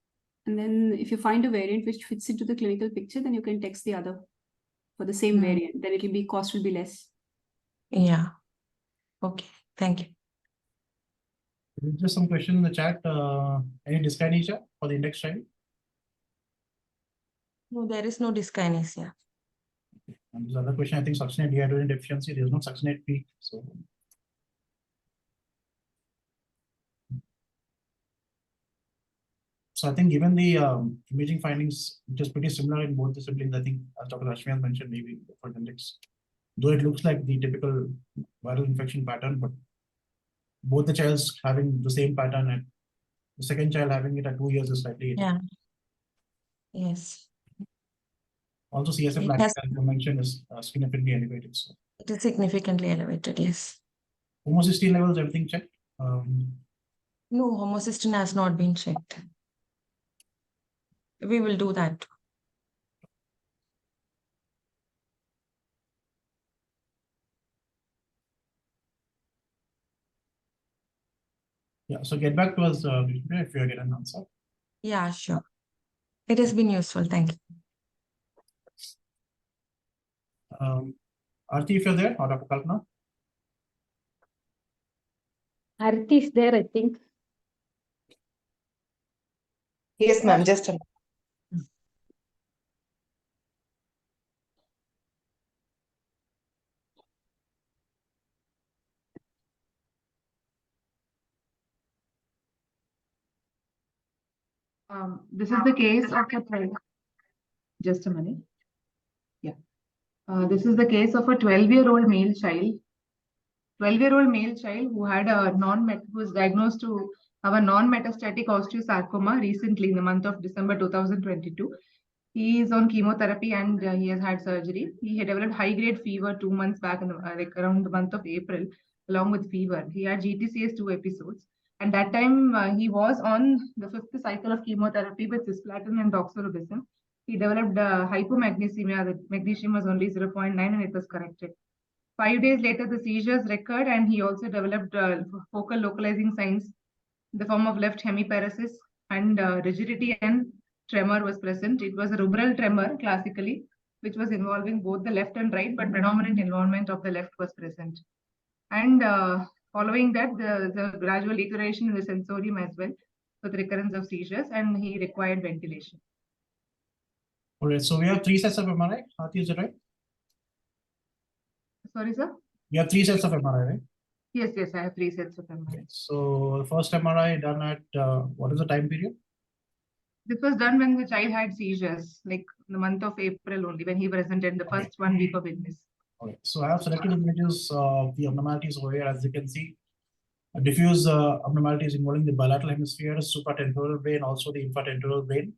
And then if you find a variant which fits into the clinical picture, then you can text the other for the same variant. Then it will be, cost will be less. Yeah. Okay. Thank you. Just some question in the chat. Any dyskinesia for the index child? No, there is no dyskinesia. And this other question, I think succinate dehydrogenase deficiency, there is no succinate peak. So I think given the imaging findings, which is pretty similar in both the siblings, I think as Dr. Rashmi has mentioned, maybe for genetics, though it looks like the typical viral infection pattern, but both the childs having the same pattern and the second child having it at 2 years is slightly. Yeah. Yes. Also, CSF lactate, as you mentioned, is significantly elevated. So it is significantly elevated, yes. Homocysteine levels, everything checked? No, homocysteine has not been checked. we will do that. Yeah, so get back to us if you get an answer. Yeah, sure. It has been useful. Thank you. Aarti, if you're there, or Dr. Kalpana? Aarti is there, I think. Yes, ma'am. Just a This is the case of a 12. Just a minute. Yeah. This is the case of a 12-year-old male child. 12-year-old male child who had a who was diagnosed to have a non-metastatic osteosarcoma recently in the month of December 2022. He is on chemotherapy and he has had surgery. He had developed high-grade fever 2 months back in the, around the month of April, along with fever. He had GTCS 2 episodes. And that time he was on the 5th cycle of chemotherapy with cisplatin and doxorubicin. He developed hypomagnesemia. The magnesium was only 0.9 and it was corrected. 5 days later, the seizures recurred and he also developed focal localizing signs in the form of left hemiparesis and rigidity and tremor was present. It was a rubral tremor classically, which was involving both the left and right, but predominant involvement of the left was present. And following that, the gradual deterioration in the sensorium as well with recurrence of seizures, and he required ventilation. All right, so we have 3 sets of MRI. Aarti, is it right? Sorry, sir? You have 3 sets of MRI, right? Yes, yes, I have 3 sets of MRI. Okay. So the first MRI done at what is the time period? This was done when the child had seizures, like in the month of April only, when he presented the first 1 week of illness. Okay. So I have selected images of the abnormalities over here. As you can see, diffuse abnormalities involving the bilateral hemisphere, supratemporal brain, also the infratemporal brain.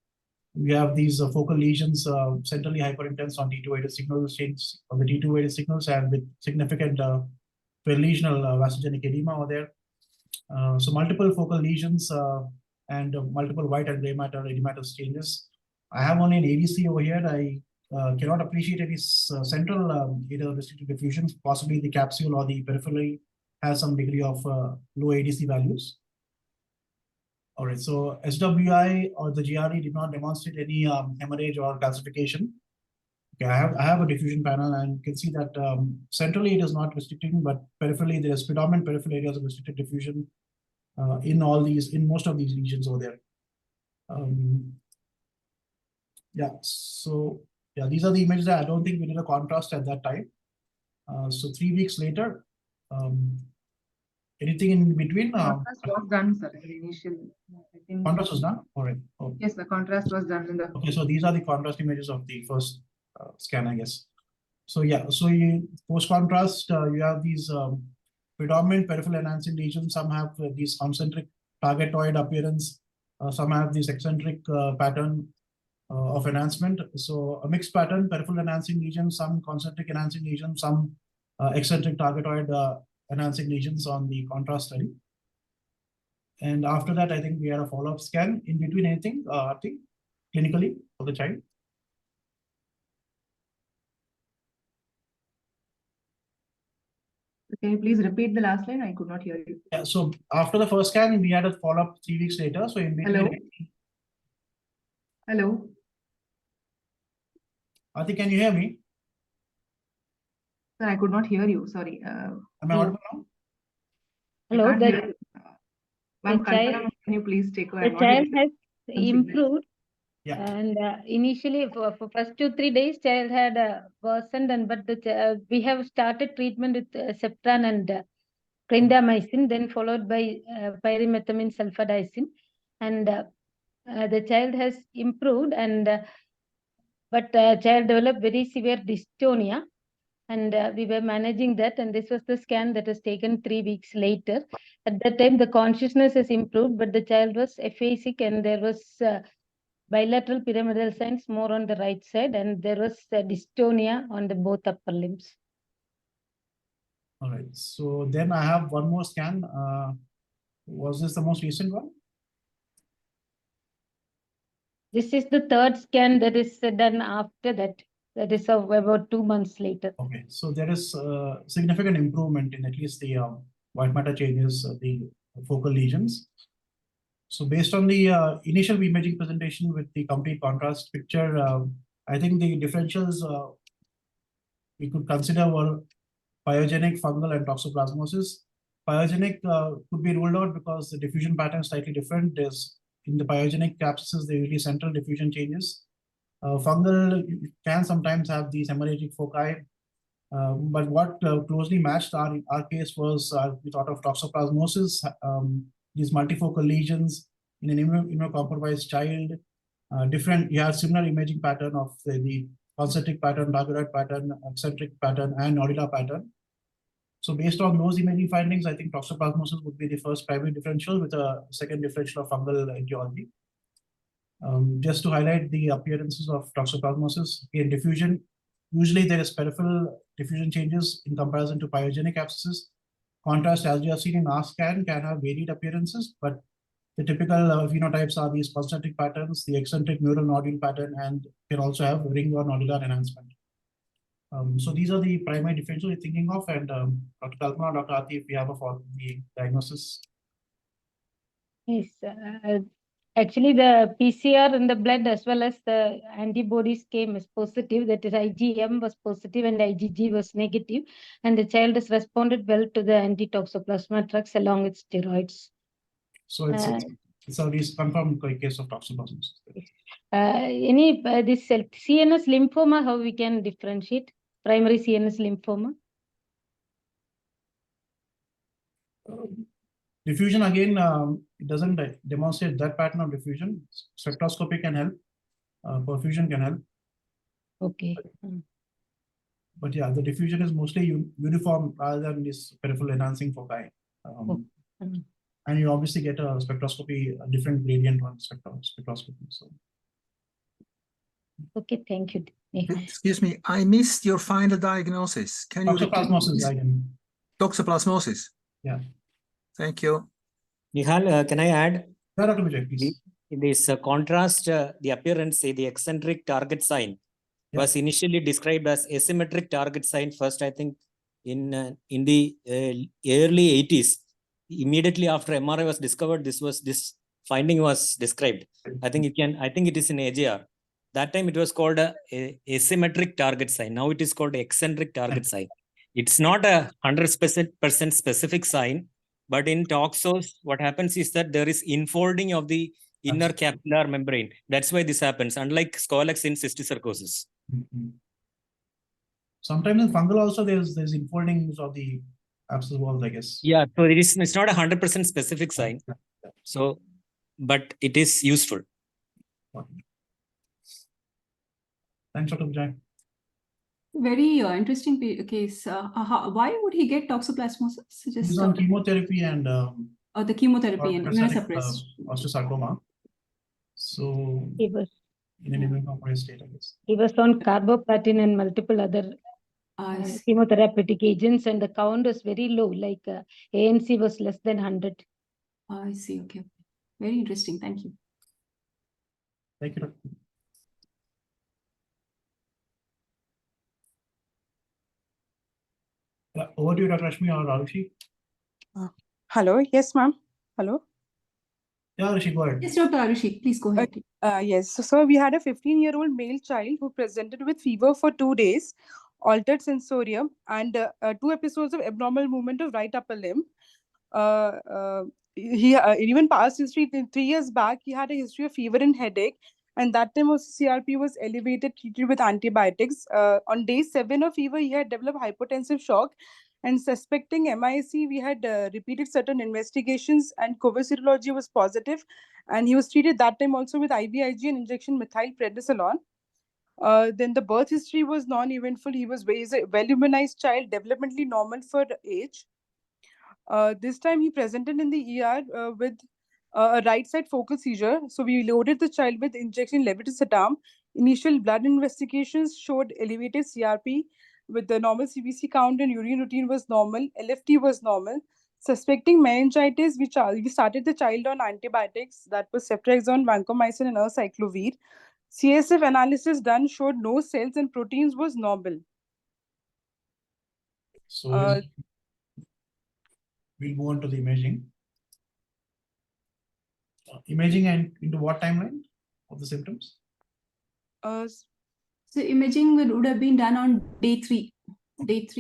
We have these focal lesions centrally hyperintense on T2-weighted signals, change of the T2-weighted signals, and with significant lesional vasogenic edema over there. So multiple focal lesions and multiple white and gray matter edematous changes. I have only an ADC over here. I cannot appreciate any central either restricted diffusion. Possibly the capsule or the periphery has some degree of low ADC values. All right, so SWI or the GRE did not demonstrate any hemorrhage or calcification. Okay, I have a diffusion panel, and you can see that centrally it is not restricting, but peripherally there is predominant peripheral areas of restricted diffusion in most of these lesions over there. Yeah, so yeah, these are the images that I don't think we did a contrast at that time. So 3 weeks later, anything in between? Contrast was done, sir, initially. I think contrast was done? All right. Oh. Yes, the contrast was done in the. Okay, so these are the contrast images of the first scan, I guess. So yeah, so post contrast, you have these predominant peripheral enhancing lesions. Some have these concentric targetoid appearance. Some have this eccentric pattern of enhancement. So a mixed pattern, peripheral enhancing lesions, some concentric enhancing lesions, some eccentric targetoid enhancing lesions on the contrast study. And after that, I think we had a follow-up scan. In between anything, I think, clinically for the child. Can you please repeat the last line? I could not hear you. Yeah, so after the first scan, we had a follow-up 3 weeks later. So in between. Hello? Hello? I think, can you hear me? Sir, I could not hear you. Sorry. Am I audible now? Hello, Ma'am, can you please take over? The child has improved. Yeah. And initially, for first 2-3 days, child had worsened, but we have started treatment with Septran and clindamycin, then followed by pyrimethamine sulfadicin, and the child has improved, and but child developed very severe dystonia, and we were managing that, and this was the scan that was taken 3 weeks later. At that time, the consciousness has improved, but the child was aphasic, and there was bilateral pyramidal signs more on the right side, and there was dystonia on the both upper limbs. All right. So then I have one more scan. Was this the most recent one? This is the third scan that is done after that. That is about 2 months later. Okay, so there is significant improvement in at least the white matter changes, the focal lesions. So based on the initial imaging presentation with the complete contrast picture, I think the differentials we could consider were pyogenic, fungal, and toxoplasmosis. Pyogenic could be ruled out because the diffusion pattern is slightly different. There's in the pyogenic abscesses, there will be central diffusion changes. Fungal can sometimes have these hemorrhagic foci, but what closely matched our case was we thought of toxoplasmosis, these multifocal lesions in an immunocompromised child. You have similar imaging pattern of the concentric pattern, dark pattern, eccentric pattern, and nodular pattern. So based on those imaging findings, I think toxoplasmosis would be the first primary differential with a second differential of fungal etiology. Just to highlight the appearances of toxoplasmosis in diffusion, usually there is peripheral diffusion changes in comparison to pyogenic abscesses. Contrast, as we have seen in our scan, can have varied appearances, but the typical phenotypes are these concentric patterns, the eccentric neural nodule pattern, and can also have ring or nodular enhancement. So these are the primary differentials we're thinking of, and Dr. Kalpana, Dr. Aati, if we have the diagnosis. Yes, actually the PCR in the blood as well as the antibodies came as positive, that is IgM was positive and IgG was negative, and the child has responded well to the anti-toxoplasma drugs along with steroids. So it's a confirmed case of toxoplasmosis. This CNS lymphoma, how we can differentiate primary CNS lymphoma? Diffusion again, it doesn't demonstrate that pattern of diffusion. Spectroscopy can help, perfusion can help. Okay. But yeah, the diffusion is mostly uniform rather than this peripheral enhancing foci. And you obviously get a spectroscopy, a different gradient on spectroscopy. So. Okay, thank you. Excuse me, I missed your final diagnosis. Can you repeat? Toxoplasmosis. Yeah. Thank you. Nihaal, can I add? Yeah, Dr. Vijay, please. In this contrast, the appearance, the eccentric target sign was initially described as asymmetric target sign first, I think, in the early 80s. Immediately after MRI was discovered, this finding was described. I think it is in AJR. That time it was called a asymmetric target sign. Now it is called eccentric target sign. It's not a 100% specific sign, but in toxos, what happens is that there is infolding of the inner capillary membrane. That's why this happens, unlike scolex in cysticercosis. Sometimes in fungal also there's infoldings of the abscess walls, I guess. Yeah, so it's not a 100% specific sign. So, but it is useful. Thanks, Dr. Vijay. Very interesting case. Why would he get toxoplasmosis? He's on chemotherapy and the chemotherapy and immunosuppressed osteosarcoma. So he was in an immunocompromised state, I guess. He was on carboplatin and multiple other chemotherapeutic agents, and the count was very low, like ANC was less than 100. I see. Okay. Very interesting. Thank you. Thank you. Over to you, Dr. Rashmi or Arushi. Hello. Yes, ma'am. Hello. Yeah, Arushi, go ahead. Yes, Dr. Arushi, please go ahead. Yes. So we had a 15-year-old male child who presented with fever for 2 days, altered sensorium, and 2 episodes of abnormal movement of right upper limb. He even past history, 3 years back, he had a history of fever and headache. And that time also CRP was elevated, treated with antibiotics. On day 7 of fever, he had developed hypotensive shock. And suspecting MIC, we had repeated certain investigations, and COVID serology was positive. And he was treated that time also with IVIG and injection methylprednisolone. Then the birth history was non-eventful. He's a well-immunized child, developmentally normal for age. This time he presented in the ER with a right side focal seizure. So we loaded the child with injection levetiracetam. Initial blood investigations showed elevated CRP with the normal CBC count, and urine routine was normal. LFT was normal. Suspecting meningitis, we started the child on antibiotics, that was ceftriaxone, vancomycin, and acyclovir. CSF analysis done showed no cells and proteins was normal. So we'll move on to the imaging. Imaging and into what timeline of the symptoms? So imaging would have been done on day 3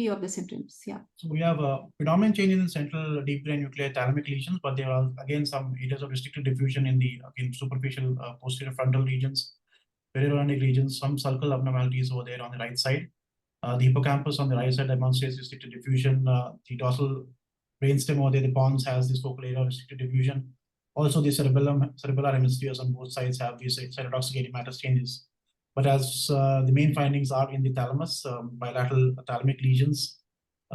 of the symptoms. Yeah. So we have predominant changes in central deep brain nuclear thalamic lesions, but there are again some areas of restricted diffusion in the superficial posterior frontal regions, perioronic regions, some sulcal abnormalities over there on the right side. The hippocampus on the right side demonstrates restricted diffusion. The dorsal brainstem over there, the pons, has this focal area of restricted diffusion. Also, the cerebellar hemispheres on both sides have these cytotoxic edematous changes. But as the main findings are in the thalamus, bilateral thalamic lesions,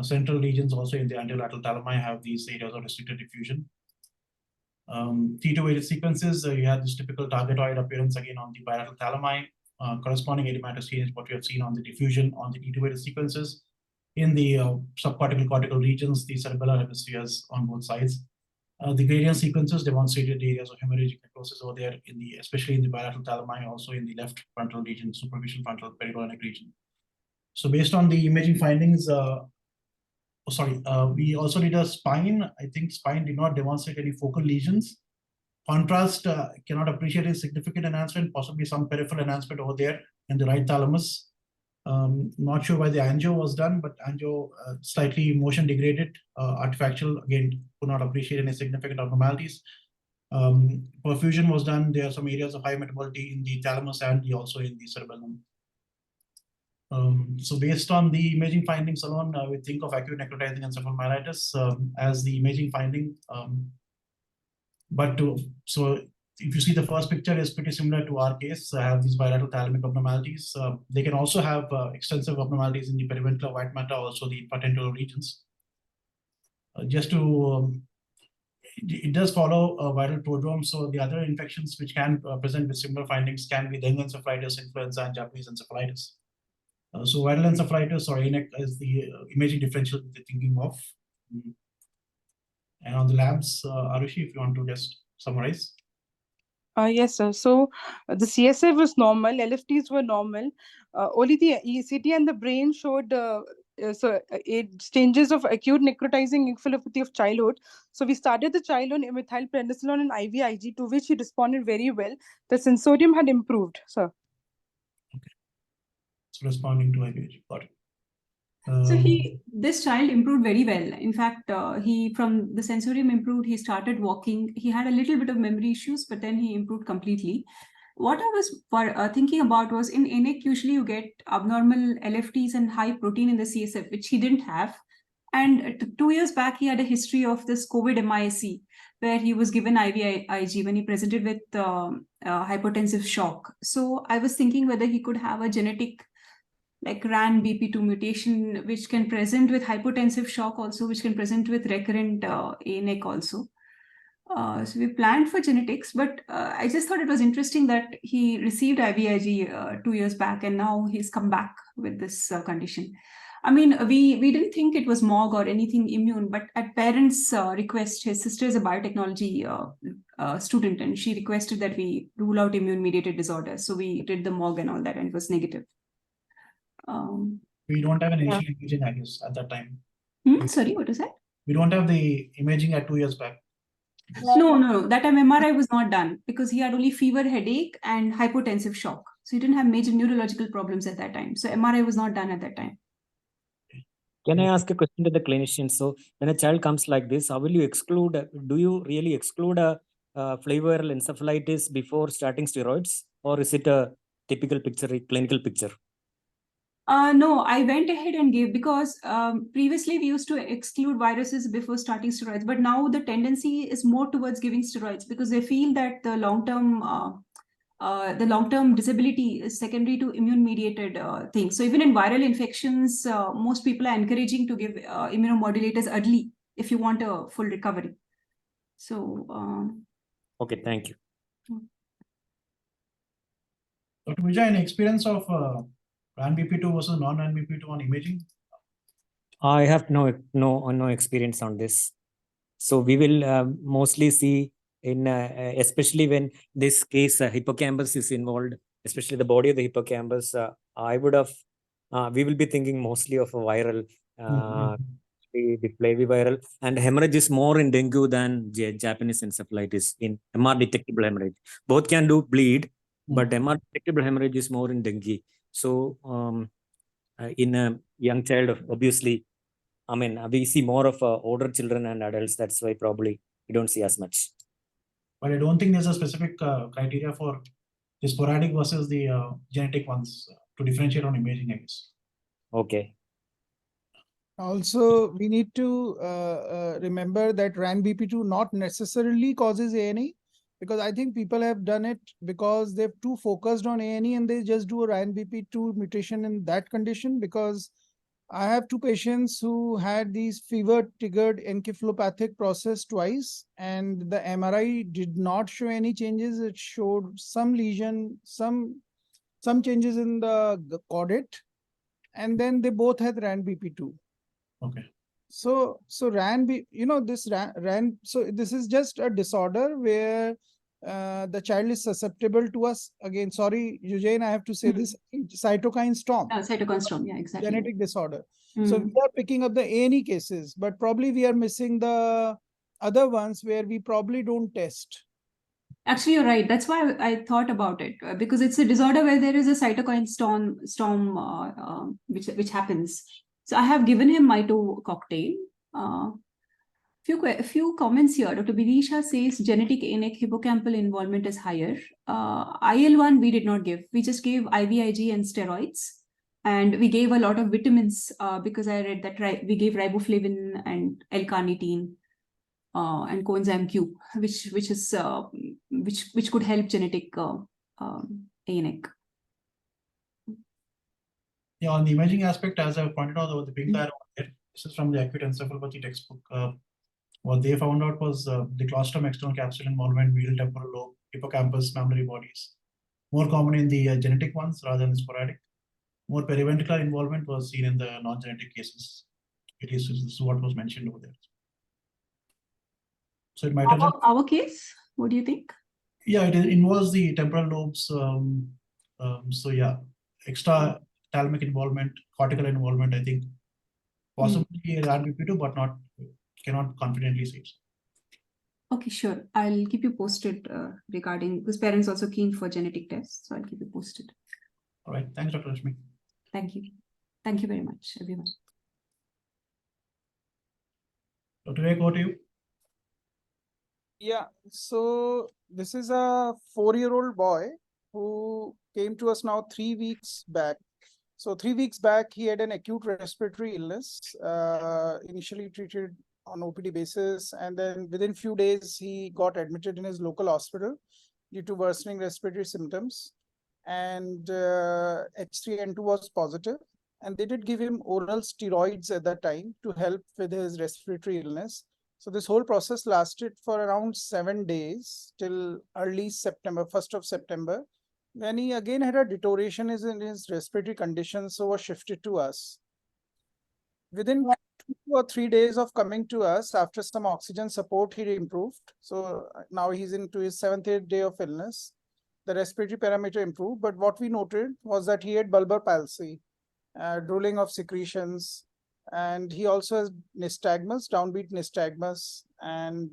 central regions also in the anterolateral thalami have these areas of restricted diffusion. T2-weighted sequences, you have this typical targetoid appearance again on the bilateral thalami, corresponding edematous change, what we have seen on the diffusion on the T2-weighted sequences. In the subcortical cortical regions, the cerebellar hemispheres on both sides. The gradient sequences demonstrated areas of hemorrhagic necrosis over there, especially in the bilateral thalami, also in the left frontal region, superficial frontal perioronic region. So based on the imaging findings, we also did a spine. I think spine did not demonstrate any focal lesions. Contrast cannot appreciate a significant enhancement, possibly some peripheral enhancement over there in the right thalamus. Not sure why the angio was done, but angio slightly motion degraded, artifactual, again, could not appreciate any significant abnormalities. Perfusion was done. There are some areas of high metabolity in the thalamus and also in the cerebellum. So based on the imaging findings alone, we think of acute necrotizing encephalomyelitis as the imaging finding. So if you see the first picture is pretty similar to our case, have these bilateral thalamic abnormalities. They can also have extensive abnormalities in the periventricular white matter, also the patental regions. It does follow a viral prodrome. So the other infections which can present with similar findings can be dengue encephalitis, influenza, and Japanese encephalitis. So viral encephalitis or ANEC is the imaging differential that they're thinking of. And on the labs, Arushi, if you want to just summarize. Yes, sir. So the CSF was normal, LFTs were normal. Only the ECT and the brain showed changes of acute necrotizing encephalopathy of childhood. So we started the child on methylprednisolone and IVIG, to which he responded very well. The sensorium had improved, sir. Okay. So responding to IVIG, got it. So this child improved very well. In fact, he from the sensorium improved, he started walking. He had a little bit of memory issues, but then he improved completely. What I was thinking about was in ANEC, usually you get abnormal LFTs and high protein in the CSF, which he didn't have. And 2 years back, he had a history of this COVID MISC, where he was given IVIG when he presented with hypotensive shock. So I was thinking whether he could have a genetic like RAN-BP2 mutation, which can present with hypotensive shock also, which can present with recurrent ANEC also. So we planned for genetics, but I just thought it was interesting that he received IVIG 2 years back, and now he's come back with this condition. I mean, we didn't think it was MOG or anything immune, but at parents' request, his sister is a biotechnology student, and she requested that we rule out immune-mediated disorders. So we did the MOG and all that, and it was negative. We don't have an initial imaging, I guess, at that time. Sorry, what was that? We don't have the imaging at 2 years back. No. That time MRI was not done because he had only fever, headache, and hypotensive shock. So he didn't have major neurological problems at that time. So MRI was not done at that time. Can I ask a question to the clinician? So when a child comes like this, how will you exclude, do you really exclude a flaviral encephalitis before starting steroids? Or is it a typical picture, a clinical picture? No, I went ahead and gave, because previously we used to exclude viruses before starting steroids, but now the tendency is more towards giving steroids because they feel that the long-term disability is secondary to immune-mediated things. So even in viral infections, most people are encouraging to give immunomodulators early if you want a full recovery. So. Okay, thank you. Dr. Vijay, any experience of RAN-BP2 versus non-RAN-BP2 on imaging? I have no experience on this. So we will mostly see in, especially when this case hippocampus is involved, especially the body of the hippocampus, I would have, we will be thinking mostly of a viral, the flaviviral, and hemorrhage is more in dengue than Japanese encephalitis in MR detectable hemorrhage. Both can do bleed, but MR detectable hemorrhage is more in dengue. So in a young child, obviously, I mean, we see more of older children and adults. That's why probably we don't see as much. But I don't think there's a specific criteria for the sporadic versus the genetic ones to differentiate on imaging, I guess. Okay. Also, we need to remember that RANBP2 not necessarily causes A&E, because I think people have done it because they've too focused on A&E and they just do a RANBP2 mutation in that condition. Because I have two patients who had these fever-triggered encephalopathic process twice, and the MRI did not show any changes. It showed some lesion, some changes in the caudate, and then they both had RANBP2. Okay. So RAN, you know, this RAN, so this is just a disorder where the child is susceptible to us. Again, sorry, Eugene, I have to say this, cytokine storm. Cytokine storm, yeah, exactly. Genetic disorder. So we are picking up the A&E cases, but probably we are missing the other ones where we probably don't test. Actually, you're right. That's why I thought about it, because it's a disorder where there is a cytokine storm which happens. So I have given him mito cocktail. Few comments here. Dr. Birisha says genetic ANEC hippocampal involvement is higher. IL-1 we did not give. We just gave IVIG and steroids. And we gave a lot of vitamins because I read that we gave riboflavin and L-carnitine and coenzyme Q, which could help genetic ANEC. Yeah, on the imaging aspect, as I pointed out, with the pink arrow here, this is from the acute encephalopathy textbook. What they found out was the claustrum external capsule involvement, medial temporal lobe, hippocampus, mammillary bodies. More common in the genetic ones rather than sporadic. More periventricular involvement was seen in the non-genetic cases. This is what was mentioned over there. So it might have our case. What do you think? Yeah, it involves the temporal lobes. So yeah, extra thalamic involvement, cortical involvement. I think possibly RANBP2, but cannot confidently say. Okay, sure. I'll keep you posted regarding, because parents also keen for genetic tests, so I'll keep you posted. All right. Thanks, Dr. Rashmi. Thank you. Thank you very much, everyone. Dr. Vivek, over to you. Yeah, so this is a 4-year-old boy who came to us now 3 weeks back. So 3 weeks back, he had an acute respiratory illness, initially treated on OPD basis, and then within few days, he got admitted in his local hospital due to worsening respiratory symptoms. And H3N2 was positive, and they did give him oral steroids at that time to help with his respiratory illness. So this whole process lasted for around 7 days till early September, 1st of September, when he again had a deterioration in his respiratory conditions, so was shifted to us. Within 2 or 3 days of coming to us, after some oxygen support, he improved. So now he's into his 7th, 8th day of illness. The respiratory parameter improved, but what we noted was that he had bulbar palsy, drooling of secretions, and he also has nystagmus, downbeat nystagmus, and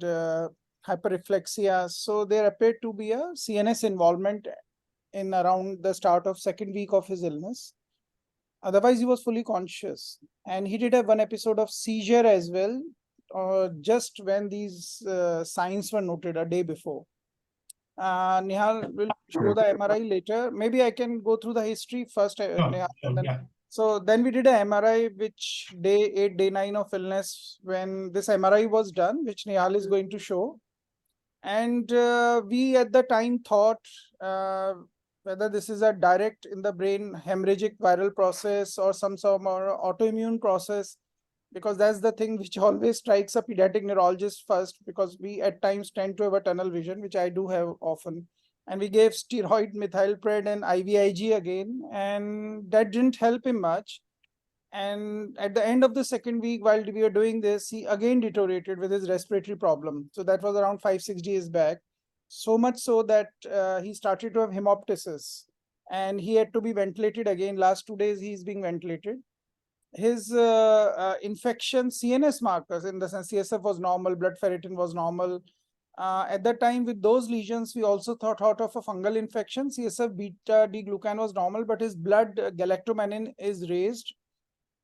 hyperreflexia. So there appeared to be a CNS involvement in around the start of 2nd week of his illness. Otherwise, he was fully conscious, and he did have one episode of seizure as well, just when these signs were noted a day before. Nihaal will show the MRI later. Maybe I can go through the history first. Nihaal, and then, yeah. So then we did an MRI, which day 8, day 9 of illness, when this MRI was done, which Nihaal is going to show. And we at the time thought whether this is a direct in the brain hemorrhagic viral process or some sort of autoimmune process, because that's the thing which always strikes a pediatric neurologist first, because we at times tend to have a tunnel vision, which I do have often. And we gave steroid methylpred and IVIG again, and that didn't help him much. And at the end of the second week, while we were doing this, he again deteriorated with his respiratory problem. So that was around 5-6 days back. So much so that he started to have hemoptysis and he had to be ventilated again. Last 2 days, he's being ventilated. His infection CNS markers, in the sense CSF was normal, blood ferritin was normal. At that time, with those lesions, we also thought out of a fungal infection. CSF beta D glucan was normal, but his blood galactomannan is raised.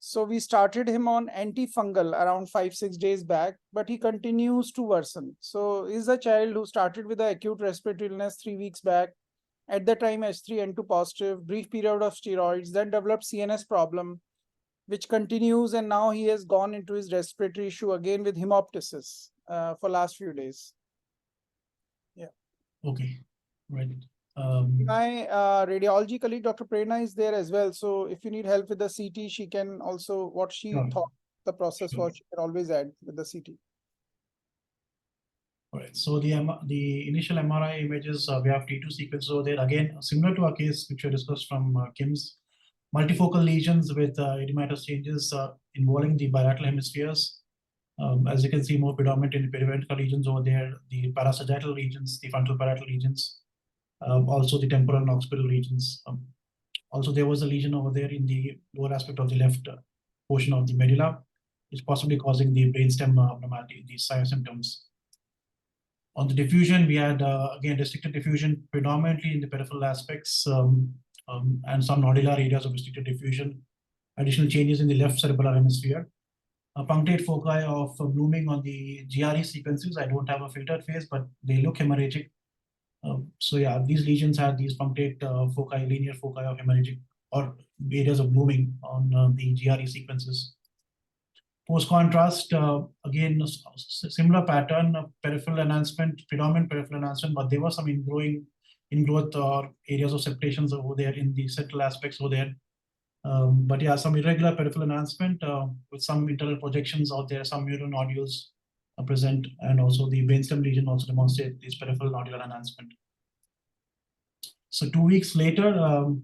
So we started him on antifungal around 5-6 days back, but he continues to worsen. So he's a child who started with an acute respiratory illness 3 weeks back. At the time, H3N2 positive, brief period of steroids, then developed CNS problem, which continues, and now he has gone into his respiratory issue again with hemoptysis for last few days. Yeah. Okay, right. My radiology colleague, Dr. Prerna, is there as well. So if you need help with the CT, she can also, what she thought the process was, she can always add with the CT. All right. So the initial MRI images, we have T2 sequence over there. Again, similar to a case which we discussed from Kim's, multifocal lesions with edematous changes involving the bilateral hemispheres. As you can see, more predominant in the periventricular regions over there, the parasagittal regions, the frontal parietal regions. Also the temporal and occipital regions. Also, there was a lesion over there in the lower aspect of the left portion of the medulla, which is possibly causing the brainstem abnormality, these symptoms. On the diffusion, we had, again, restricted diffusion predominantly in the peripheral aspects and some nodular areas of restricted diffusion. Additional changes in the left cerebellar hemisphere. Punctate foci of blooming on the GRE sequences. I don't have a filtered phase, but they look hemorrhagic. So yeah, these lesions had these punctate foci, linear foci of hemorrhagic or areas of blooming on the GRE sequences. Post contrast, again, similar pattern of peripheral enhancement, predominant peripheral enhancement, but there was some ingrowth or areas of septations over there in the central aspects over there. But yeah, some irregular peripheral enhancement with some internal projections out there, some neuronodules are present, and also the brainstem lesion also demonstrate this peripheral nodular enhancement. So 2 weeks later,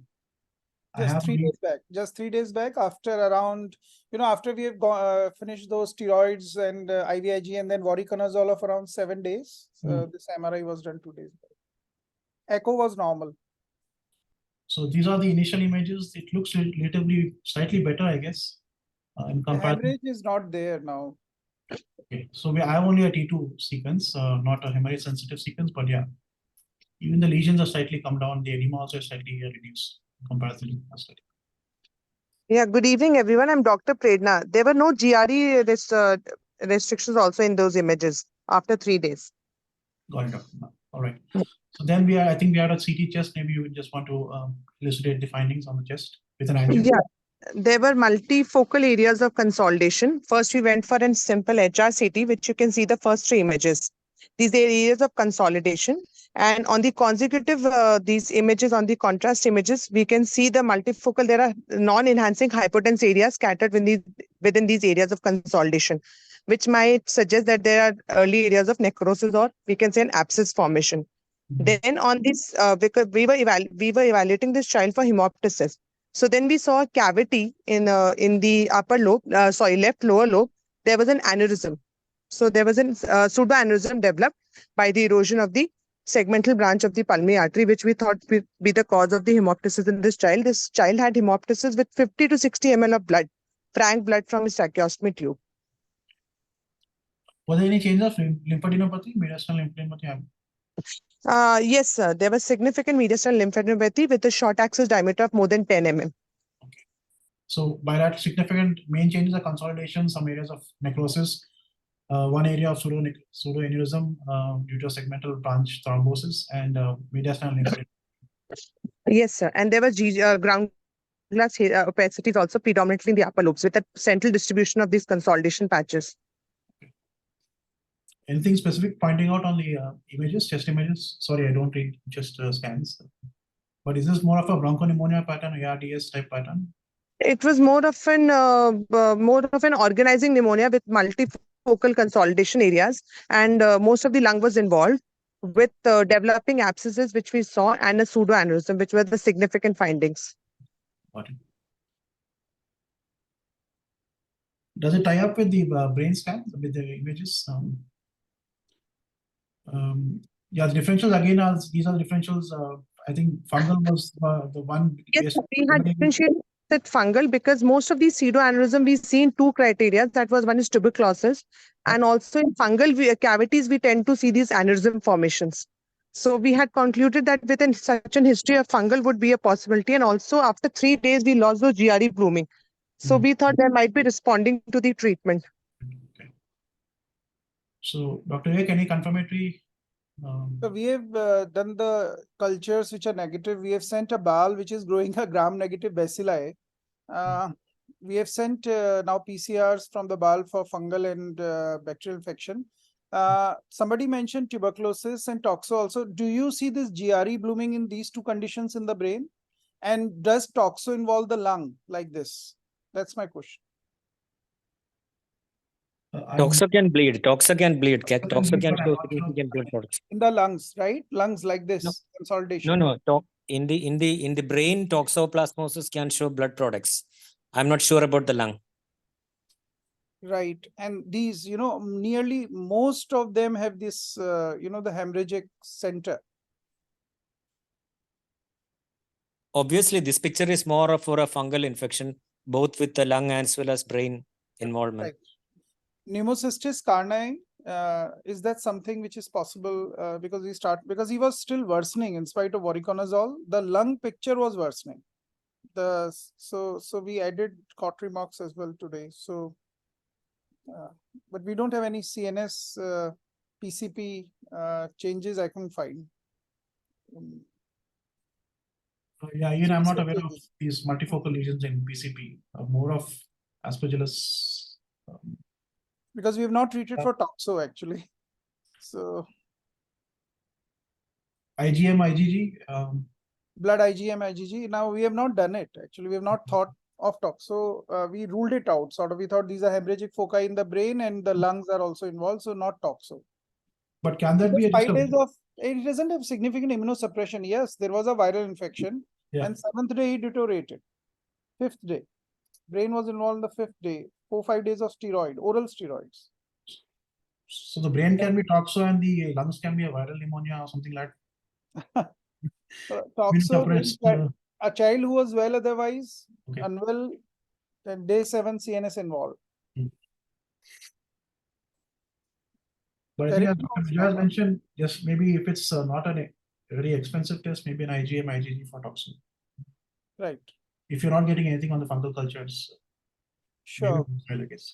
just 3 days back, after around, after we have finished those steroids and IVIG and then voriconazole of around 7 days. So this MRI was done 2 days back. Echo was normal. So these are the initial images. It looks relatively slightly better, I guess. In comparison. The hemorrhage is not there now. Okay, so I have only a T2 sequence, not a hemorrhage sensitive sequence, but yeah, even the lesions are slightly come down. The edema also is slightly reduced in comparison to last study. Yeah, good evening, everyone. I'm Dr. Prerna. There were no GRE restrictions also in those images after 3 days. Got it. All right. So then I think we had a CT chest. Maybe you would just want to elucidate the findings on the chest with an angio. Yeah, there were multifocal areas of consolidation. First, we went for a simple HRCT, which you can see the first 3 images. These are areas of consolidation. And on the consecutive, these images, on the contrast images, we can see the multifocal. There are non-enhancing hypotense areas scattered within these areas of consolidation, which might suggest that there are early areas of necrosis, or we can say an abscess formation. Then on this, because we were evaluating this child for hemoptysis. So then we saw a cavity in the upper lobe, left lower lobe. There was an aneurysm. So there was a pseudoaneurysm developed by the erosion of the segmental branch of the pulmonary artery, which we thought would be the cause of the hemoptysis in this child. This child had hemoptysis with 50 to 60 ml of blood, frank blood from his tracheostomy tube. Was there any change of lymphadenopathy, mediastinal lymphadenopathy? Yes, sir. There was significant mediastinal lymphadenopathy with a short axis diameter of more than 10 mm. Okay. So by that, significant main changes are consolidation, some areas of necrosis, one area of pseudoaneurysm due to a segmental branch thrombosis, and mediastinal lymphadenopathy. Yes, sir. And there was ground glass opacities also predominantly in the upper lobes with a central distribution of these consolidation patches. Anything specific pointing out on the images, chest images? Sorry, I don't read just scans. But is this more of a bronchopneumonia pattern, ARDS type pattern? It was more of an organizing pneumonia with multifocal consolidation areas, and most of the lung was involved with developing abscesses, which we saw, and a pseudoaneurysm, which were the significant findings. Got it. Does it tie up with the brain scan, with the images? Yeah, the differentials again are, these are the differentials. I think fungal was the one. Yes, we had differentiated that fungal because most of these pseudoaneurysm we see in two criteria. That was, one is tuberculosis, and also in fungal cavities we tend to see these aneurysm formations. So we had concluded that within such an history of fungal would be a possibility, and also after 3 days we lost those GRE blooming. So we thought they might be responding to the treatment. Okay. So Dr. A, any confirmatory? So we have done the cultures which are negative. We have sent a ball which is growing a gram-negative bacilli. We have sent now PCRs from the ball for fungal and bacterial infection. Somebody mentioned tuberculosis and toxo also. Do you see this GRE blooming in these two conditions in the brain? And does toxo involve the lung like this? That's my question. Toxo can bleed. Toxo can bleed. Toxo can show significant blood products. In the lungs, right? Lungs like this, consolidation. No. In the brain, toxoplasmosis can show blood products. I'm not sure about the lung. Right. And these, nearly most of them have this, the hemorrhagic center. Obviously, this picture is more for a fungal infection, both with the lung as well as brain involvement. Right. Pneumocystis carni, is that something which is possible because he was still worsening in spite of voriconazole. The lung picture was worsening. So we added cautery marks as well today. So, but we don't have any CNS PCP changes I can find. Yeah, even I'm not aware of these multifocal lesions in PCP. More of aspergillus. Because we have not treated for toxo actually. So IgM, IgG. Blood IgM, IgG. Now we have not done it. Actually, we have not thought of toxo. We ruled it out. Sort of, we thought these are hemorrhagic foci in the brain and the lungs are also involved. So not toxo. But can that be 5 days of, it doesn't have significant immunosuppression. Yes, there was a viral infection. Yeah. And 7th day he deteriorated. 5th day. Brain was involved the 5th day. 4-5 days of oral steroids. So the brain can be toxo and the lungs can be a viral pneumonia or something like that. Toxo means a child who was well otherwise, unwell, then day 7 CNS involved. But I think as you mentioned, just maybe if it's not a very expensive test, maybe an IgM, IgG for toxo. Right. If you're not getting anything on the fungal cultures. Sure. I guess.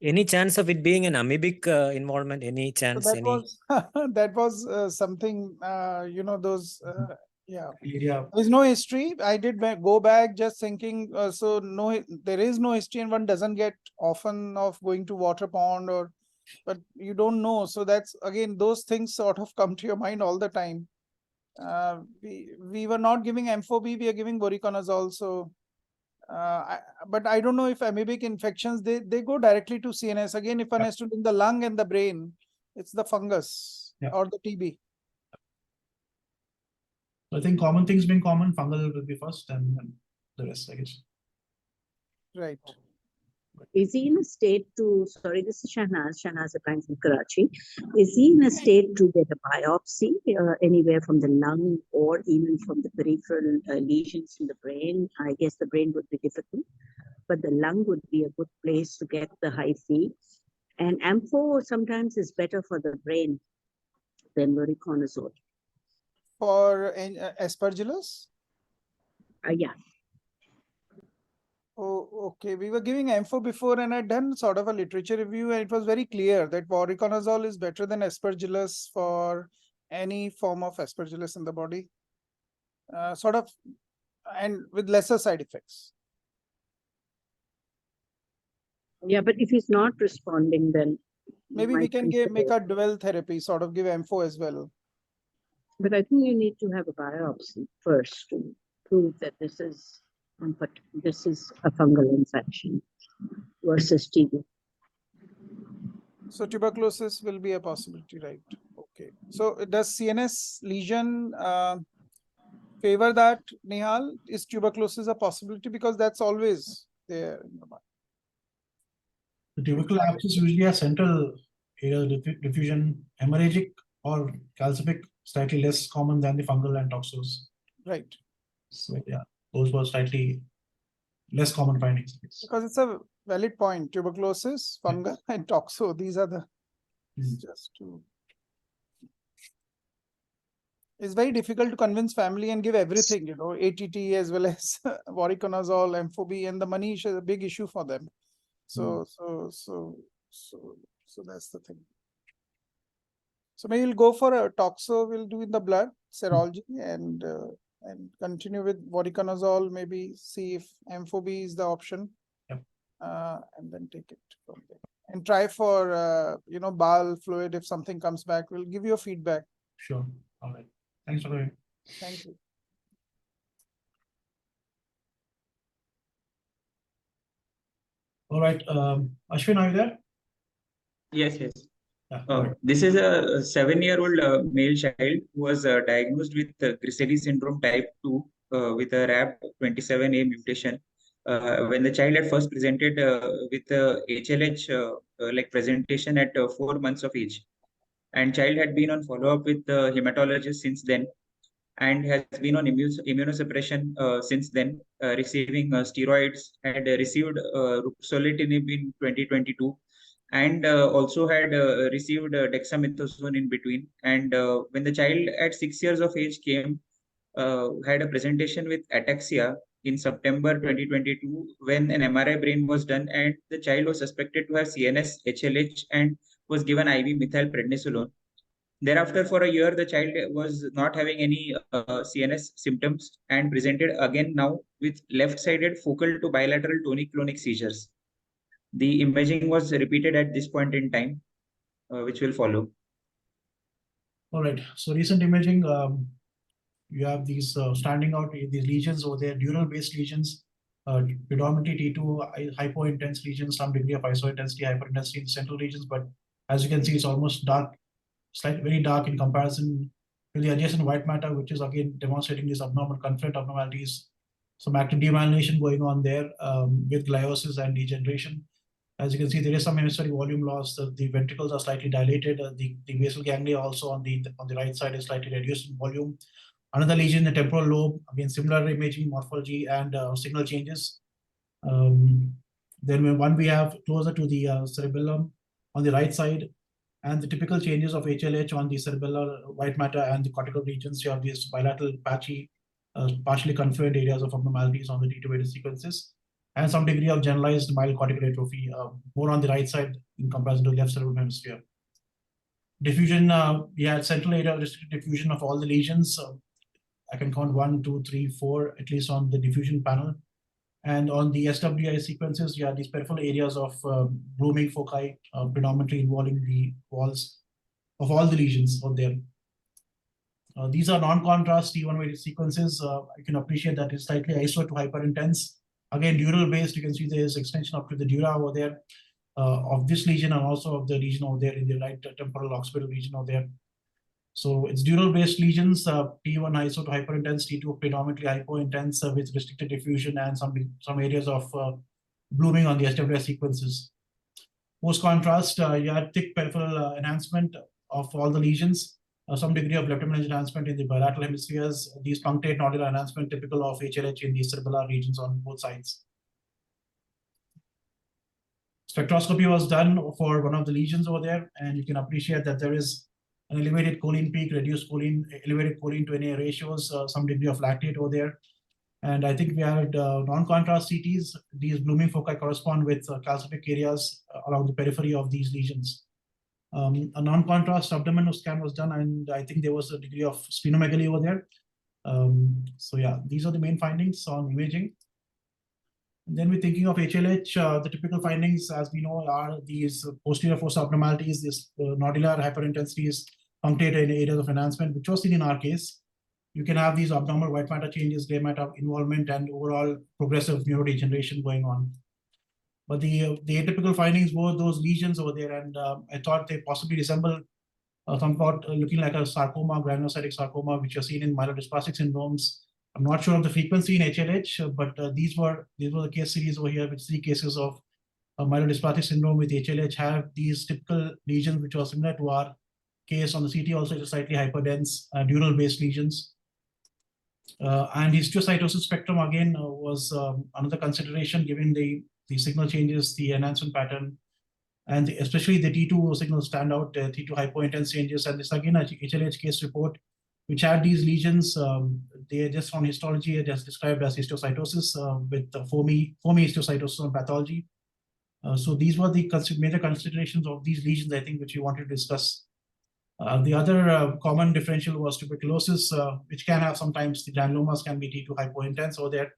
Any chance of it being an amoebic involvement? Any chance? So that was something, those, yeah. There's no history. I did go back just thinking, there is no history and one doesn't get often of going to water pond but you don't know. So that's, again, those things sort of come to your mind all the time. We were not giving M4B, we are giving voriconazole. So, but I don't know if amoebic infections, they go directly to CNS. Again, if one has to do in the lung and the brain, it's the fungus or the TB. I think common things being common, fungal will be first and the rest, I guess. Right. Is he in a state to, sorry, this is Shahnaz applying from Karachi. Is he in a state to get a biopsy anywhere from the lung or even from the peripheral lesions in the brain? I guess the brain would be difficult, but the lung would be a good place to get the high fee. And ampho sometimes is better for the brain than voriconazole. For aspergillus? Yeah. Oh, okay. We were giving ampho before and I'd done sort of a literature review and it was very clear that voriconazole is better than aspergillus for any form of aspergillus in the body. And with lesser side effects. Yeah, but if he's not responding, then maybe we can make a dual therapy, sort of give ampho as well. But I think you need to have a biopsy first to prove that this is a fungal infection versus TB. So tuberculosis will be a possibility, right? Okay. So does CNS lesion favor that, Nihaal? Is tuberculosis a possibility? Because that's always there in the mind. The tubercle abscess usually has central area diffusion, hemorrhagic or calcific, slightly less common than the fungal and toxos. Right. So yeah, those were slightly less common findings. Because it's a valid point. Tuberculosis, fungal, and toxo. These are the just to. It's very difficult to convince family and give everything, you know, ATT as well as voriconazole, amphoby, and the money is a big issue for them. So that's the thing. So maybe we'll go for a toxo. We'll do in the blood serology and continue with voriconazole. Maybe see if amphoby is the option, and then take it from there. And try for bowel fluid. If something comes back, we'll give you a feedback. Sure. All right. Thanks for coming. Thank you. All right. Ashwin, are you there? Yes, yes. Yeah, this is a 7-year-old male child who was diagnosed with Griscelli syndrome type 2 with a RAB27A mutation. When the child had first presented with HLH like presentation at 4 months of age, and child had been on follow-up with the hematologist since then, and has been on immunosuppression since then, receiving steroids, had received ruxolitinib in 2022, and also had received dexamethasone in between. And when the child at 6 years of age came, had a presentation with ataxia in September 2022, when an MRI brain was done, and the child was suspected to have CNS HLH and was given IV methylprednisolone. Thereafter, for a year, the child was not having any CNS symptoms and presented again now with left-sided focal to bilateral tonic-clonic seizures. The imaging was repeated at this point in time, which will follow. All right. So recent imaging, you have these standing out, these lesions over there, dural-based lesions, predominantly T2 hypo-intense lesions, some degree of iso-intensity, hyperintensity in central regions. But as you can see, it's almost dark, slightly very dark in comparison to the adjacent white matter, which is again demonstrating these abnormal confluent abnormalities. Some active demyelination going on there with gliosis and degeneration. As you can see, there is some hemispheric volume loss. The ventricles are slightly dilated. The basal ganglia also on the right side is slightly reduced in volume. Another lesion in the temporal lobe, again similar imaging, morphology, and signal changes. Then one we have closer to the cerebellum on the right side, and the typical changes of HLH on the cerebellar white matter and the cortical regions. You have these bilateral patchy, partially confluent areas of abnormalities on the T2 sequences, and some degree of generalized mild cortical atrophy, more on the right side in comparison to the left cerebral hemisphere. Diffusion, we had central area restricted diffusion of all the lesions. I can count 1, 2, 3, 4, at least on the diffusion panel. And on the SWI sequences, you have these peripheral areas of blooming foci, predominantly involving the walls of all the lesions out there. These are non-contrast T1 sequences. You can appreciate that it's slightly iso to hyperintense. Again, dural based, you can see there is extension up to the dura over there of this lesion and also of the lesion over there in the right temporal occipital region over there. So it's dural based lesions, T1 iso to hyperintense, T2 predominantly hypointense with restricted diffusion and some areas of blooming on the SWI sequences. Post contrast, you had thick peripheral enhancement of all the lesions. Some degree of leptomeningeal enhancement in the bilateral hemispheres, these punctate nodular enhancement typical of HLH in the cerebellar regions on both sides. Spectroscopy was done for one of the lesions over there, and you can appreciate that there is an elevated choline peak, reduced choline, elevated choline to NA ratios, some degree of lactate over there. And I think we had non-contrast CTs. These blooming foci correspond with calcific areas along the periphery of these lesions. A non-contrast abdominal scan was done, and I think there was a degree of splenomegaly over there. So yeah, these are the main findings on imaging. And then we're thinking of HLH. The typical findings, as we know, are these posterior fossa abnormalities, this nodular hyperintensities, punctate areas of enhancement, which was seen in our case. You can have these abnormal white matter changes, gray matter involvement, and overall progressive neurodegeneration going on. But the atypical findings were those lesions over there, and I thought they possibly resemble somewhat looking like a sarcoma, granulocytic sarcoma, which are seen in myelodysplastic syndromes. I'm not sure of the frequency in HLH, but these were the case series over here with 3 cases of myelodysplastic syndrome with HLH have these typical lesions which are similar to our case on the CT, also it's slightly hyperdense dural-based lesions. And histiocytosis spectrum again was another consideration given the signal changes, the enhancement pattern, and especially the T2 signals stand out, T2 hypointense changes. And this again, a HLH case report, which had these lesions, they are just from histology, just described as histiocytosis with foamy histiocytosis on pathology. So these were the major considerations of these lesions, I think, which we wanted to discuss. The other common differential was tuberculosis, which can have sometimes the granulomas can be T2 hypointense over there,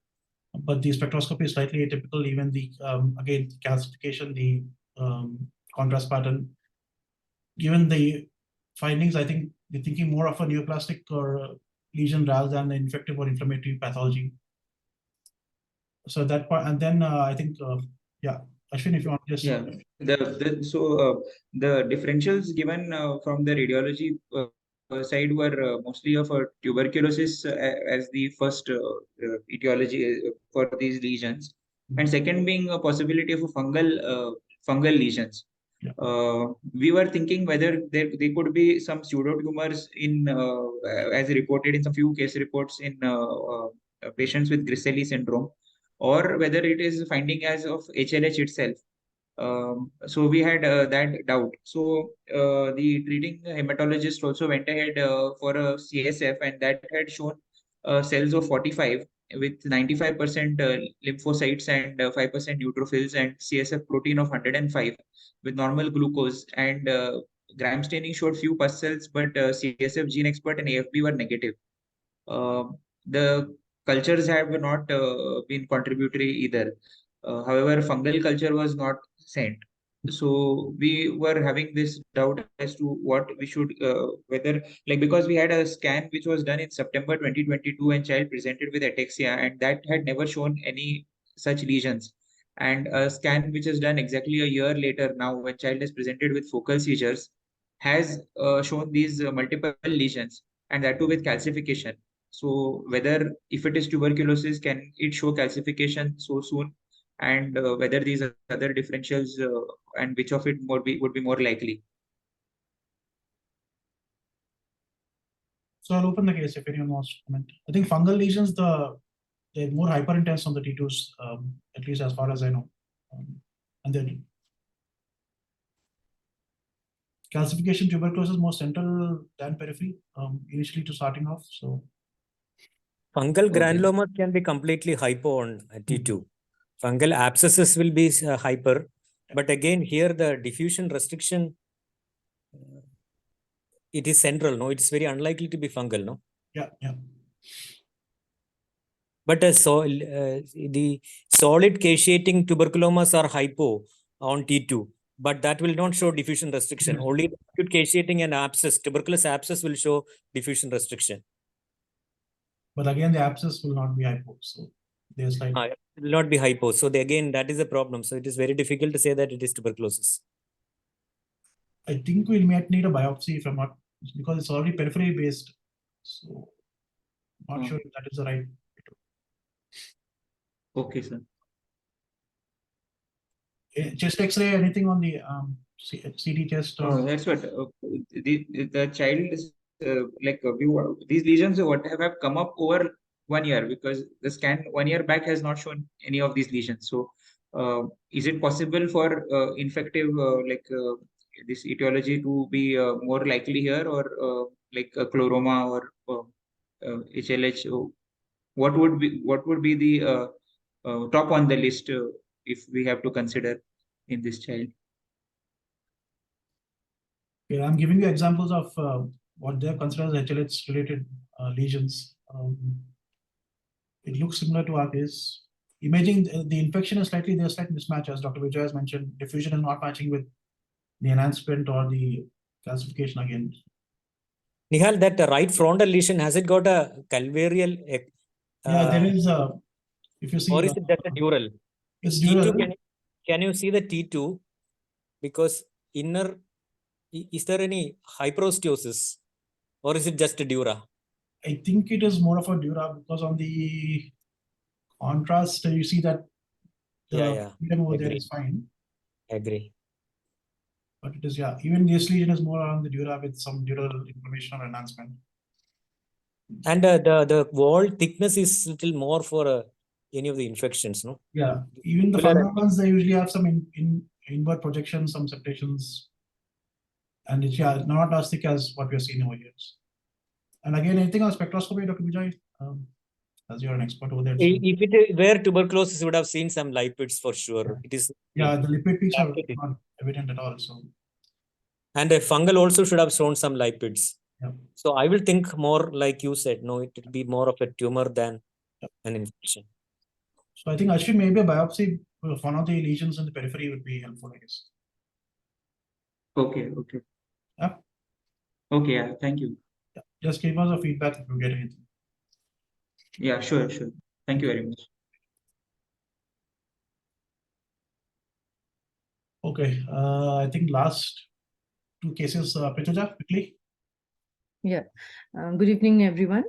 but the spectroscopy is slightly atypical. Even the again the calcification, the contrast pattern. Given the findings, I think they're thinking more of a neoplastic or lesion rather than an infective or inflammatory pathology. So that part, and then I think yeah. Ashwin, if you want to just... Yeah, the differentials given from the radiology side were mostly of tuberculosis as the first etiology for these lesions, and second being a possibility of a fungal lesions. Yeah. We were thinking whether there could be some pseudotumors in as reported in some few case reports in patients with Griscelli syndrome, or whether it is finding as of HLH itself. So we had that doubt. So the treating hematologist also went ahead for a CSF, and that had shown cells of 45 with 95% lymphocytes and 5% neutrophils, and CSF protein of 105 with normal glucose, and gram staining showed few pus cells, but CSF gene expert and AFP were negative. The cultures have not been contributory either. However, fungal culture was not sent. So we were having this doubt as to what we should, whether, like, because we had a scan which was done in September 2022 and child presented with ataxia, and that had never shown any such lesions. And a scan which is done exactly a year later now, when child is presented with focal seizures, has shown these multiple lesions, and that too with calcification. So whether, if it is tuberculosis, can it show calcification so soon? And whether these other differentials and which of it would be more likely. So I'll open the case if anyone wants to comment. I think fungal lesions, they're more hyperintense on the T2s, at least as far as I know. And then calcification tuberculosis is more central than periphery, initially to starting off. So fungal granulomas can be completely hypo on T2. Fungal abscesses will be hyper, but again here the diffusion restriction, it is central, no? It's very unlikely to be fungal, no? Yeah, yeah. But the solid caseating tuberculomas are hypo on T2, but that will not show diffusion restriction. Only the acute caseating and abscess, tuberculous abscess will show diffusion restriction. But again, the abscess will not be hypo, so there's like... It will not be hypo. So again, that is a problem. So it is very difficult to say that it is tuberculosis. I think we might need a biopsy if I'm not, because it's already periphery based. So not sure if that is the right. Okay, sir. Chest X-ray, anything on the CD chest? Or... That's what the child is these lesions what have come up over 1 year, because the scan 1 year back has not shown any of these lesions. So is it possible for infective this etiology to be more likely here, or like a chloroma or HLH? What would be the top on the list if we have to consider in this child? Yeah, I'm giving you examples of what they're considered as HLH related lesions. It looks similar to our case. Imaging the infection is there's a slight mismatch, as Dr. Vijay has mentioned. Diffusion is not matching with the enhancement or the calcification again. Nihaal, that right frontal lesion, has it got a calvarial? Yeah, there is a, if you see. Or is it just a dural? It's T2, dural. can you see the T2? Because inner, is there any hyperosteosis, or is it just a dura? I think it is more of a dura, because on the contrast, you see that the freedom over there is fine. I agree. But it is, yeah, even this lesion is more around the dura with some dural inflammation or enhancement. And the wall thickness is little more for any of the infections, no? Yeah, even the Pharma ones, they usually have some inward projection, some septations, and it's, yeah, not as thick as what we are seeing over here. And again, anything on spectroscopy, Dr. Vijay, as you're an expert over there. If it were tuberculosis, you would have seen some lipids for sure. Yeah. It is. Yeah, the lipid peaks are not evident at all. So. And a fungal also should have shown some lipids. Yeah. So I will think more like you said, no, it will be more of a tumor than an infection. So I think actually maybe a biopsy of one of the lesions in the periphery would be helpful, I guess. Okay. Yeah. Okay, yeah, thank you. Yeah. Just give us a feedback if you get anything. Yeah, sure. Thank you very much. Okay, I think last two cases, Prituja, quickly. Yeah, good evening, everyone.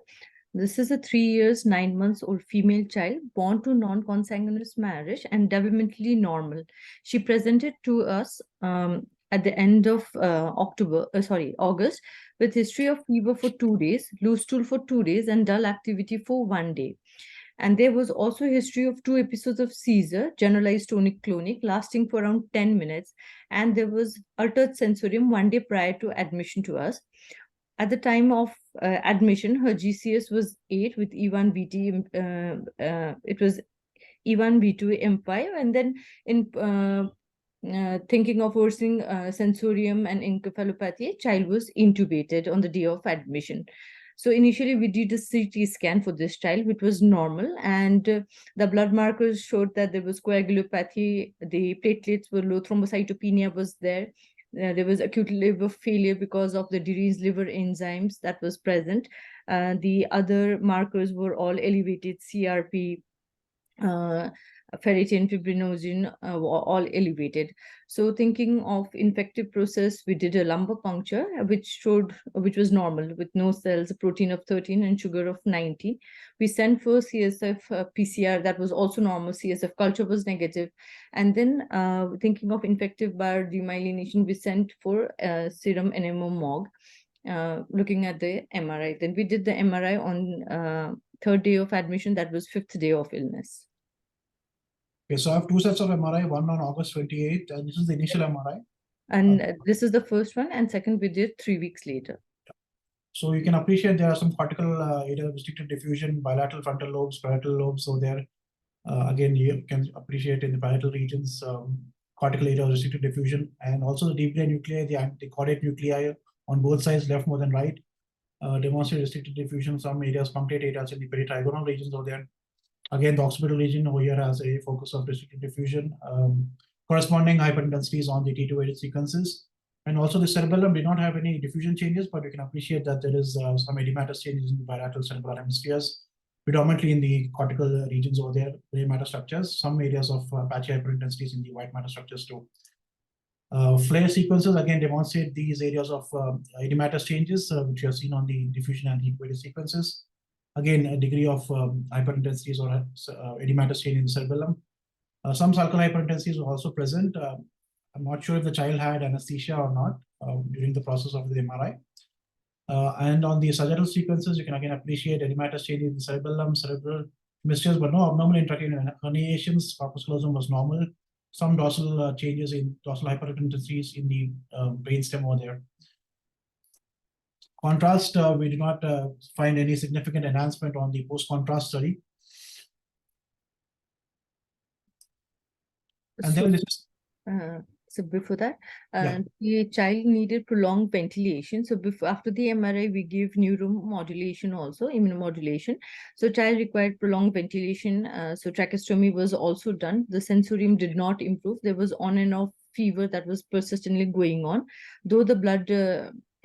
This is a 3 years, 9 months old female child born to non-consanguineous marriage and developmentally normal. She presented to us at the end of August, with history of fever for 2 days, loose stool for 2 days, and dull activity for 1 day. And there was also a history of 2 episodes of seizure, generalized tonic-clonic, lasting for around 10 minutes. And there was altered sensorium 1 day prior to admission to us. At the time of admission, her GCS was 8 with E1, VT, it was E1, V2, M5. And then in thinking of worsening sensorium and encephalopathy, child was intubated on the day of admission. So initially we did a CT scan for this child, which was normal, and the blood markers showed that there was coagulopathy, the platelets were low, thrombocytopenia was there. There was acute liver failure because of the diseased liver enzymes that was present. The other markers were all elevated, CRP, ferritin, fibrinogen, all elevated. So thinking of infective process, we did a lumbar puncture, which was normal with no cells, a protein of 13 and sugar of 90. We sent for CSF PCR, that was also normal. CSF culture was negative. And then thinking of infective biodemyelination, we sent for serum NMO-MOG, looking at the MRI. Then we did the MRI on 3rd day of admission, that was 5th day of illness. Okay, so I have 2 sets of MRI, one on August 28th, and this is the initial MRI. And this is the first one, and second we did 3 weeks later. So you can appreciate there are some cortical area restricted diffusion, bilateral frontal lobes, parietal lobes. So there, again, you can appreciate in the parietal regions, cortical area restricted diffusion, and also the deep brain nuclei, the caudate nuclei on both sides, left more than right, demonstrate restricted diffusion. Some areas, punctate areas in the peritrigonal regions over there. Again, the occipital region over here has a focus of restricted diffusion, corresponding hyperintensities on the T2-weighted sequences. And also the cerebellum did not have any diffusion changes, but you can appreciate that there is some edematous changes in the bilateral cerebral hemispheres, predominantly in the cortical regions over there, gray matter structures, some areas of patchy hyperintensities in the white matter structures too. Flare sequences again demonstrate these areas of edematous changes, which you have seen on the diffusion and heat-weighted sequences. Again, a degree of hyperintensities or edematous change in the cerebellum. Some sulcal hyperintensities were also present. I'm not sure if the child had anesthesia or not during the process of the MRI. And on the sagittal sequences, you can again appreciate edematous change in the cerebellum, cerebral hemispheres, but no abnormal intracranial herniations. Corpus callosum was normal. Some dorsal changes in dorsal hyperintensities in the brainstem over there. Contrast, we do not find any significant enhancement on the post-contrast study. And then this is... So before that, the child needed prolonged ventilation. So after the MRI, we give neuromodulation also, immunomodulation. So child required prolonged ventilation. So tracheostomy was also done. The sensorium did not improve. There was on and off fever that was persistently going on. Though the blood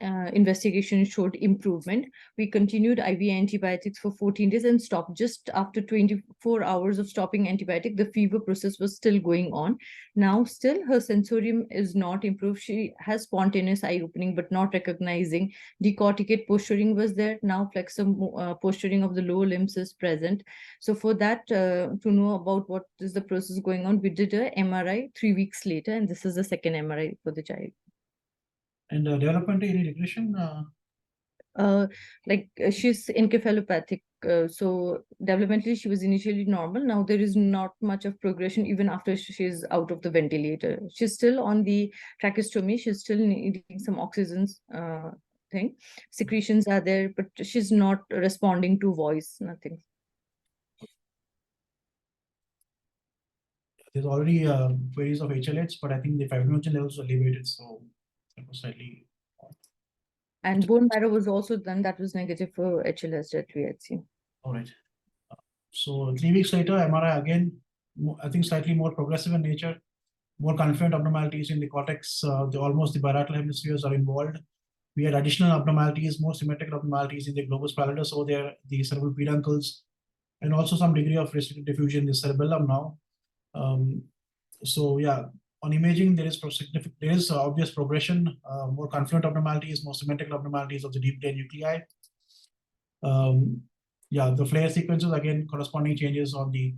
investigation showed improvement. We continued IV antibiotics for 14 days and stopped. Just after 24 hours of stopping antibiotic, the fever process was still going on. Now still her sensorium is not improved. She has spontaneous eye opening but not recognizing. Decorticate posturing was there. Now flexor posturing of the lower limbs is present. So for that, to know about what is the process going on, we did a MRI 3 weeks later, and this is the second MRI for the child. And development any regression? She's encephalopathic. So developmentally, she was initially normal. Now there is not much of progression even after she's out of the ventilator. She's still on the tracheostomy. She's still needing some oxygens thing. Secretions are there, but she's not responding to voice, nothing. There's already queries of HLH, but I think the fibrinogen levels were elevated, so it was slightly. And bone marrow was also done. That was negative for HLS that we had seen. All right. So 3 weeks later, MRI again, I think slightly more progressive in nature, more confluent abnormalities in the cortex. Almost the bilateral hemispheres are involved. We had additional abnormalities, more symmetrical abnormalities in the globus pallidus over there, the cerebral peduncles, and also some degree of restricted diffusion in the cerebellum now. So yeah, on imaging, there is obvious progression, more confluent abnormalities, more symmetrical abnormalities of the deep brain nuclei. Yeah, the flare sequences, again, corresponding changes on the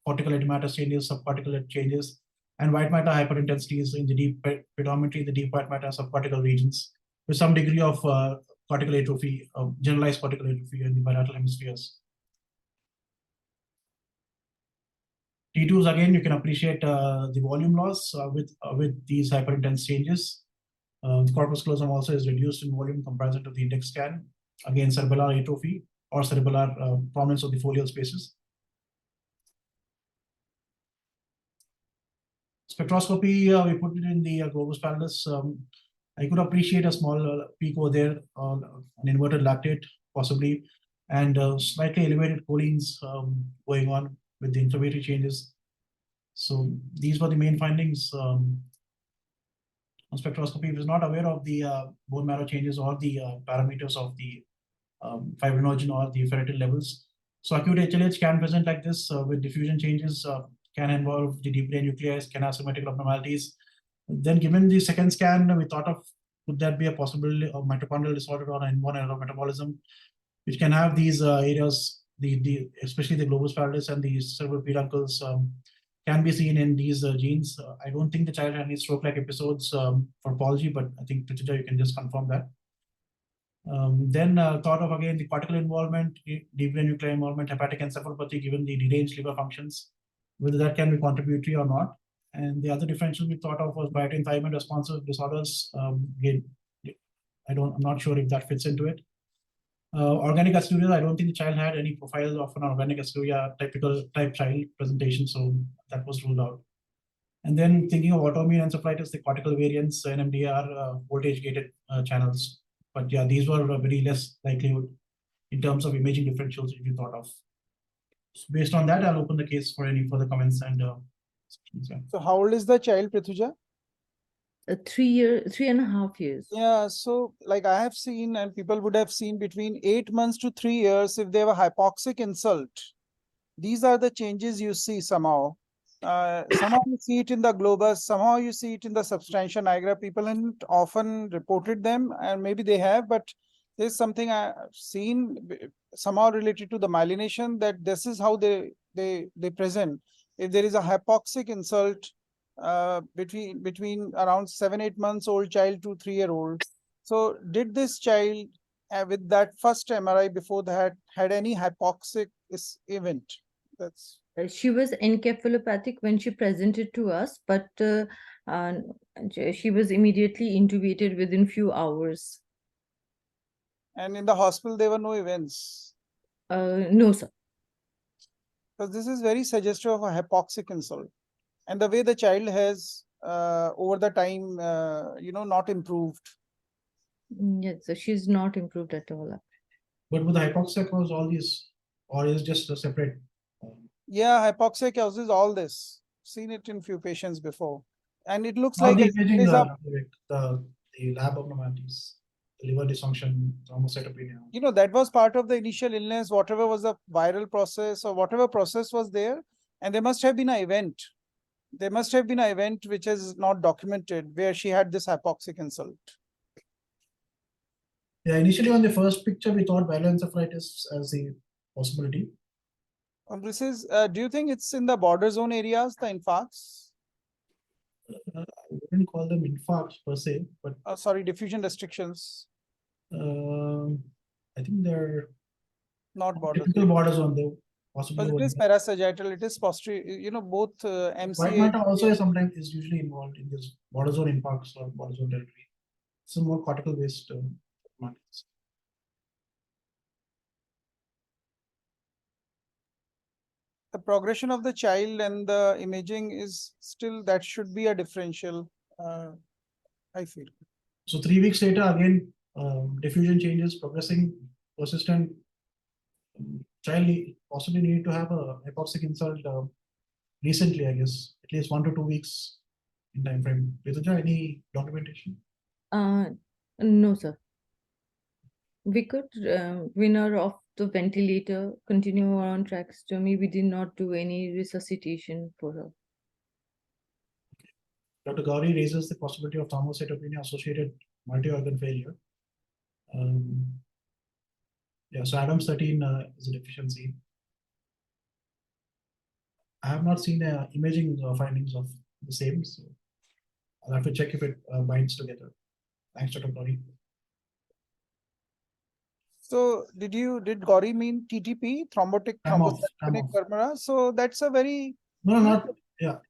cortical edematous changes, subcortical changes, and white matter hyperintensities in the deep, predominantly the deep white matter subcortical regions, with some degree of cortical atrophy, generalized cortical atrophy in the bilateral hemispheres. T2s, again, you can appreciate the volume loss with these hyperintense changes. The corpus callosum also is reduced in volume comparison to the index scan. Again, cerebellar atrophy or cerebellar prominence of the folial spaces. Spectroscopy, we put it in the globus pallidus. I could appreciate a small peak over there, an inverted lactate possibly, and slightly elevated cholines going on with the inflammatory changes. So these were the main findings on spectroscopy. I was not aware of the bone marrow changes or the parameters of the fibrinogen or the ferritin levels. So acute HLH can present like this with diffusion changes, can involve the deep brain nuclei, can have symmetrical abnormalities. Then given the second scan, we thought of could that be a possibility of mitochondrial disorder or inborn error of metabolism, which can have these areas, especially the globus pallidus and the cerebral peduncles can be seen in these genes. I don't think the child had any stroke-like episodes for pathology, but I think Prithija, you can just confirm that. Then thought of again the cortical involvement, deep brain nuclei involvement, hepatic encephalopathy given the deranged liver functions, whether that can be contributory or not. And the other differential we thought of was biotin thiamine responsive disorders. Again, I'm not sure if that fits into it. Organic aciduria, I don't think the child had any profile of an organic aciduria type child presentation, so that was ruled out. And then thinking of autoimmune encephalitis, the cortical variants, NMDR, voltage-gated channels. But yeah, these were very less likelihood in terms of imaging differentials if you thought of. So based on that, I'll open the case for any further comments and. So how old is the child, Prithija? 3.5 years. Yeah, so like I have seen, and people would have seen between 8 months to 3 years, if they have a hypoxic insult, these are the changes you see somehow. Somehow you see it in the globus, somehow you see it in the substantia nigra. People haven't often reported them, and maybe they have, but there's something I've seen somehow related to the myelination that this is how they present. If there is a hypoxic insult between around 7-8 months old child to 3-year-old. So did this child with that first MRI before that had any hypoxic event? That's she was encephalopathic when she presented to us, but she was immediately intubated within few hours. And in the hospital, there were no events? No, sir. Because this is very suggestive of a hypoxic insult. And the way the child has, over the time, not improved. Yes, so she's not improved at all. But with the hypoxia cause all these, or is just a separate? Yeah, hypoxia causes all this. Seen it in few patients before. And it looks All like the imaging, the lab abnormalities. liver dysfunction, thrombocytopenia. You know, that was part of the initial illness, whatever was the viral process or whatever process was there. And there must have been an event. There must have been an event which is not documented where she had this hypoxic insult. Yeah, initially on the first picture, we thought viral encephalitis as the possibility. This is, do you think it's in the border zone areas, the infarcts? I wouldn't call them infarcts per se, but sorry, diffusion restrictions. I think they're not border typical border zone. They possibly. But it is parasagittal. It is posterior. You know, both White MCA. matter also sometimes is usually involved in this border zone infarcts or border zone territory. It's a more cortical based matters. The progression of the child and the imaging is still, that should be a differential, I feel. So 3 weeks later, again, diffusion changes, progressing, persistent. Child possibly need to have a hypoxic insult recently, I guess, at least 1 to 2 weeks in time frame. Is there any documentation? No, sir. We could win her off the ventilator, continue her on tracheostomy. We did not do any resuscitation for her. Dr. Gauri raises the possibility of thrombocytopenia associated multi-organ failure. Yeah, so Adams 13 is a deficiency. I have not seen imaging findings of the same, so I'll have to check if it binds together. Thanks, Dr. Gauri. So did Gauri mean TTP, thrombotic thrombocytopenic purpura? So that's a very not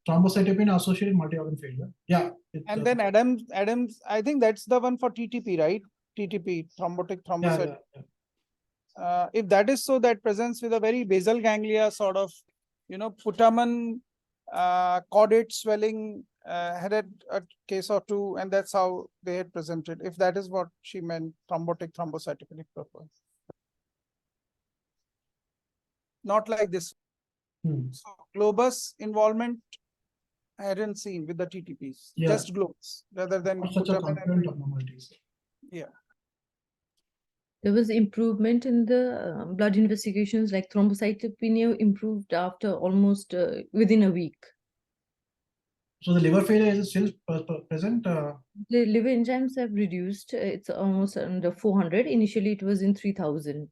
thrombocytopenia associated multi-organ failure. Yeah. And then Adams, I think that's the one for TTP, right? TTP, thrombotic thrombocytopenia. If that is so, that presents with a very basal ganglia sort of, you know, putamen, caudate swelling, had a case or two, and that's how they had presented. If that is what she meant, thrombotic thrombocytopenic purpura. Not like this. So globus involvement I hadn't seen with the TTPs, just globus rather than putamen and abnormalities. Yeah. There was improvement in the blood investigations, like thrombocytopenia improved after almost within a week. So the liver failure is still present? The liver enzymes have reduced. It's almost under 400. Initially, it was in 3000.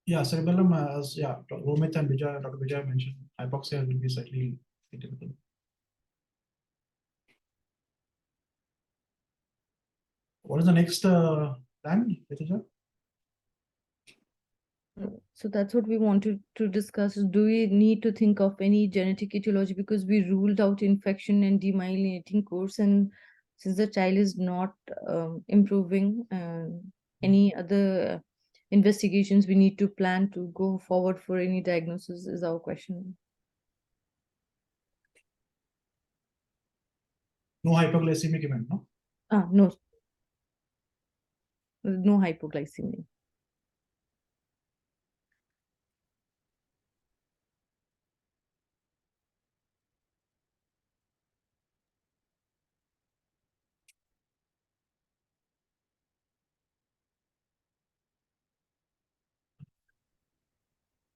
Yeah, cerebellum, as Romit and Dr. Vijay mentioned, hypoxia will be slightly atypical. What is the next plan, Vijay? So that's what we wanted to discuss. Do we need to think of any genetic etiology, because we ruled out infection and demyelinating course, and since the child is not improving, any other investigations we need to plan to go forward for any diagnosis is our question. No hypoglycemic event, no? No. No hypoglycemia.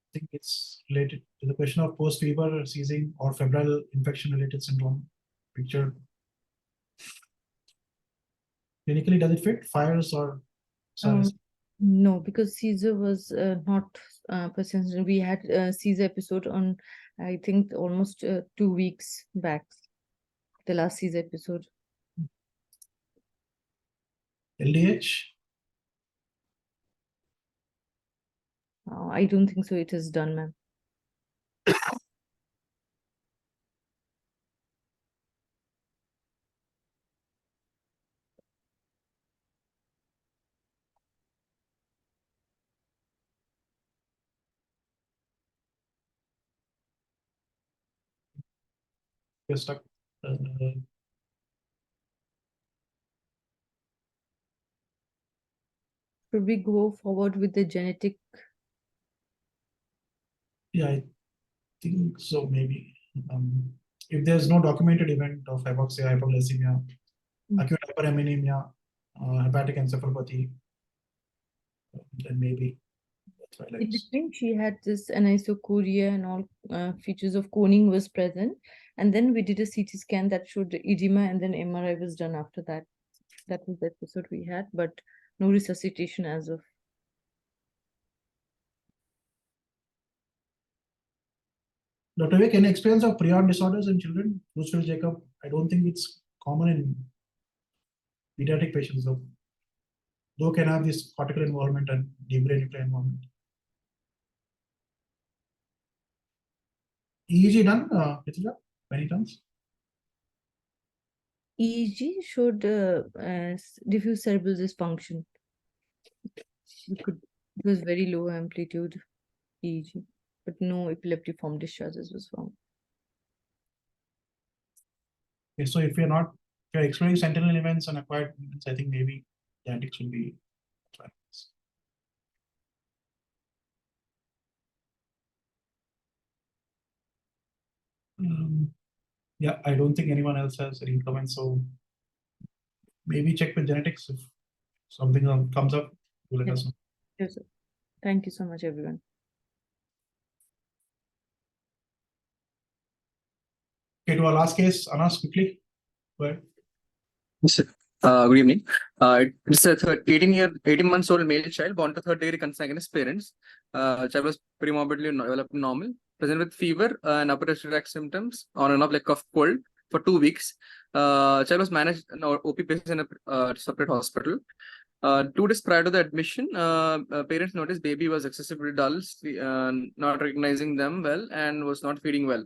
I think it's related to the question of post-fever seizing or febrile infection-related syndrome picture. Clinically, does it fit fires or SARS? No, because seizure was not persistent. We had a seizure episode on, I think, almost 2 weeks back. The last seizure episode. LDH? I don't think so. It is done, ma'am. You're stuck. Should we go forward with the genetic? Yeah, think so, maybe. If there's no documented event of hypoxia, hypoglycemia, acute hyperammonemia, hepatic encephalopathy, then maybe that's why In between, she had this anisocoria and all features of coning was present. And then we did a CT scan that showed edema, and then MRI was done after that. That was the episode we had, but no resuscitation as of. Dr. Vivek, any experience of prion disorders in children? Lucille Jacob, I don't think it's common in pediatric patients, though can have this cortical involvement and deep brain nuclear involvement. EEG done, Pritija, many times? EEG showed diffuse cerebral dysfunction. It was very low amplitude EEG, but no epileptiform discharges was found. Okay, so if you're exploring sentinel events and acquired events, I think maybe genetics will be. Yeah, I don't think anyone else has any comments, so maybe check with genetics if something comes up. Do let us know. Yes, sir. Thank you so much, everyone. Okay, to our last case, Anas, quickly. Go ahead. Good evening. It's a 18 months old male child born to third-degree consanguineous parents. Child was pre-morbidly developed normal, present with fever and upper respiratory tract symptoms on and off like cough, cold for 2 weeks. Child was managed in OP basis in a separate hospital. 2 days prior to the admission, parents noticed baby was excessively dull, not recognizing them well, and was not feeding well.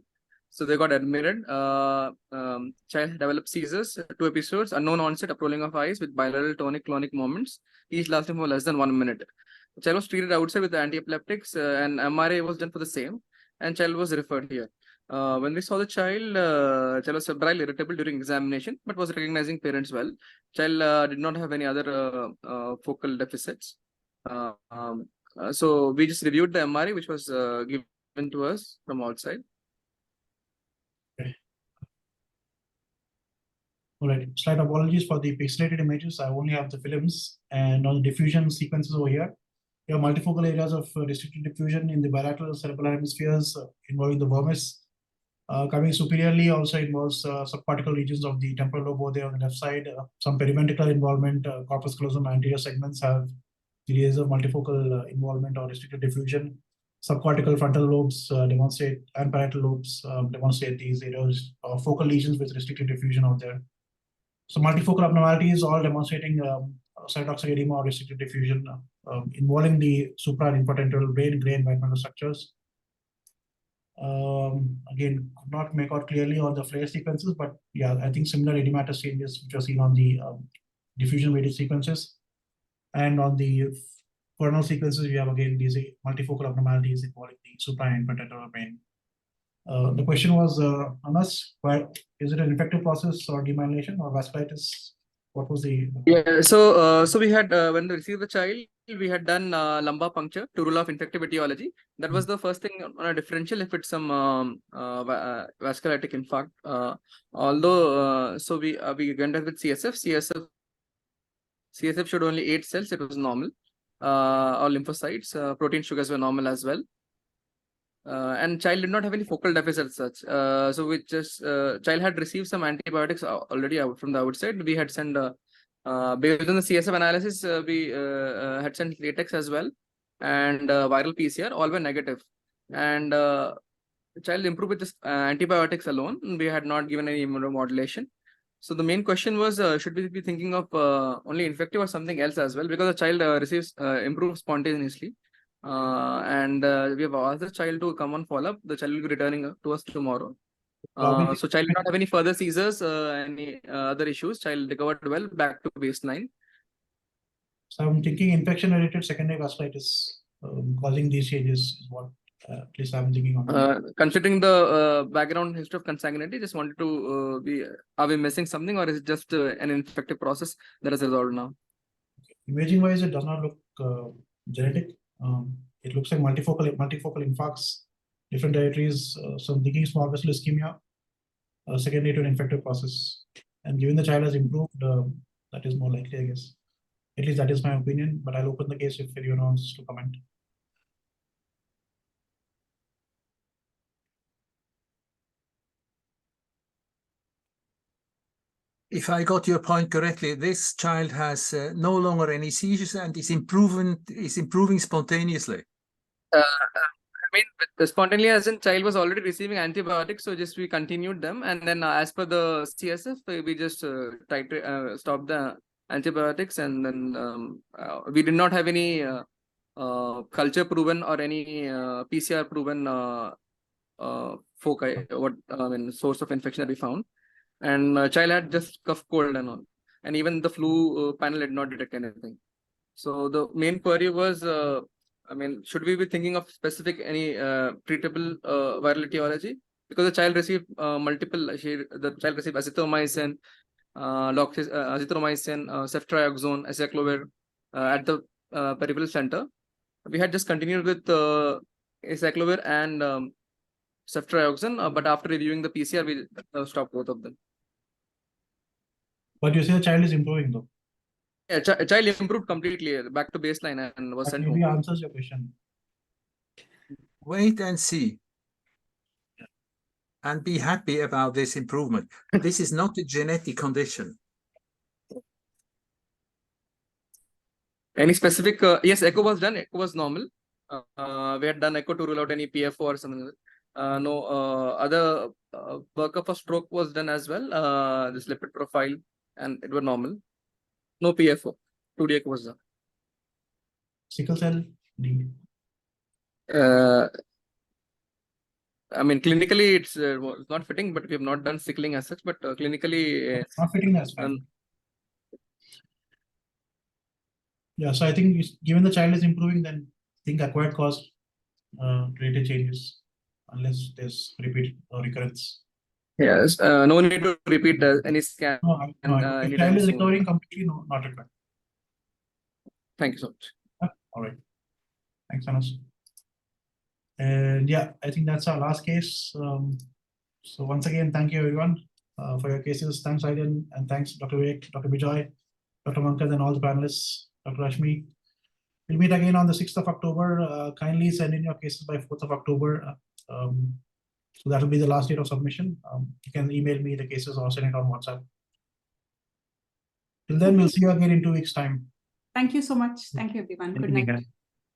So they got admitted. Child developed seizures, 2 episodes, unknown onset, uprolling of eyes with bilateral tonic-clonic moments, each lasting for less than 1 minute. The child was treated outside with anti-epileptics, and MRI was done for the same, and child was referred here. When we saw the child, child was febrile, irritable during examination, but was recognizing parents well. Child did not have any other focal deficits. So we just reviewed the MRI, which was given to us from outside. All right, slight apologies for the pixelated images. I only have the films, and on the diffusion sequences over here, you have multifocal areas of restricted diffusion in the bilateral cerebral hemispheres involving the vermis. Coming superiorly also involves subcortical regions of the temporal lobe over there on the left side. Some periventricular involvement, corpus callosum anterior segments have degrees of multifocal involvement or restricted diffusion. Subcortical frontal lobes demonstrate, and parietal lobes demonstrate these areas of focal lesions with restricted diffusion out there. So multifocal abnormalities all demonstrating cytotoxic edema or restricted diffusion involving the supra and infratemporal brain, gray and white matter structures. Again, could not make out clearly on the flare sequences, but yeah, I think similar edematous changes which are seen on the diffusion weighted sequences. And on the coronal sequences, we have again these multifocal abnormalities involving the supra and infratemporal brain. The question was, Anas, is it an infective process or demyelination or vasculitis? What was the? Yeah, so we had when we received the child, we had done lumbar puncture to rule off infective etiology. That was the first thing on a differential if it's some vasculitic infarct. Although so we went ahead with CSF. CSF showed only 8 cells. It was normal. All lymphocytes, protein sugars were normal as well. And child did not have any focal deficits such. So we just child had received some antibiotics already out from the outside. We had sent based on the CSF analysis, we had sent latex as well, and viral PCR. All were negative, and child improved with this antibiotics alone. We had not given any immunomodulation. So the main question was, should we be thinking of only infective or something else as well? Because the child improves spontaneously. And we have asked the child to come on follow-up. The child will be returning to us tomorrow. So child did not have any further seizures, any other issues. Child recovered well, back to baseline. So I'm thinking infection-related secondary vasculitis causing these changes is what at least I'm thinking on. Considering the background history of consanguinity, just wanted to are we missing something, or is it just an infective process that is resolved now? Imaging-wise, it does not look genetic. It looks like multifocal infarcts different territories, some thinking small vessel ischemia, secondary to an infective process. And given the child has improved, that is more likely, I guess. At least that is my opinion, but I'll open the case if anyone wants to comment. If I got your point correctly, this child has no longer any seizures and is improving spontaneously. I mean, the spontaneously, as in child was already receiving antibiotics, so just we continued them, and then as per the CSF, we just tried to stop the antibiotics, and then we did not have any culture proven or any PCR proven foci, source of infection that we found, and child had just cough, cold, and all, and even the flu panel did not detect anything. So the main query was, should we be thinking of specific any treatable viral etiology? Because the child received the child received azithromycin, azithromycin, ceftriaxone, acyclovir at the peripheral center. We had just continued with acyclovir and ceftriaxone, but after reviewing the PCR, we stopped both of them. But you say the child is improving though. Yeah, child improved completely back to baseline and was sent maybe home. Answers your question. Wait and see. And be happy about this improvement. This is not a genetic condition. Any specific? Yes, echo was done. Echo was normal. We had done echo to rule out any PFO or something. No other workup of stroke was done as well. This lipid profile, and it was normal. No PFO. 2D echo was done. Sickle cell? Clinically, it's not fitting, but we have not done sickling as such. But clinically, not fitting as fine. Yeah, so I think given the child is improving, then I think acquired cause related changes, unless there's repeat or recurrence. Yes, no need to repeat any scan. If child is recovering completely, no, not required. Thank you so much. All right. Thanks, Anas. And yeah, I think that's our last case. So once again, thank you everyone for your cases. Thanks, Aiden, and thanks, Dr. Vivek, Dr. Bijoy, Dr. Mankad, and all the panelists, Dr. Rashmi. We'll meet again on the 6th of October. Kindly send in your cases by 4th of October. So that will be the last date of submission. You can email me the cases or send it on WhatsApp. Till then, we'll see you again in 2 weeks' time. Thank you so much. Thank you, everyone. Good night.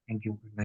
Thank you. Good night.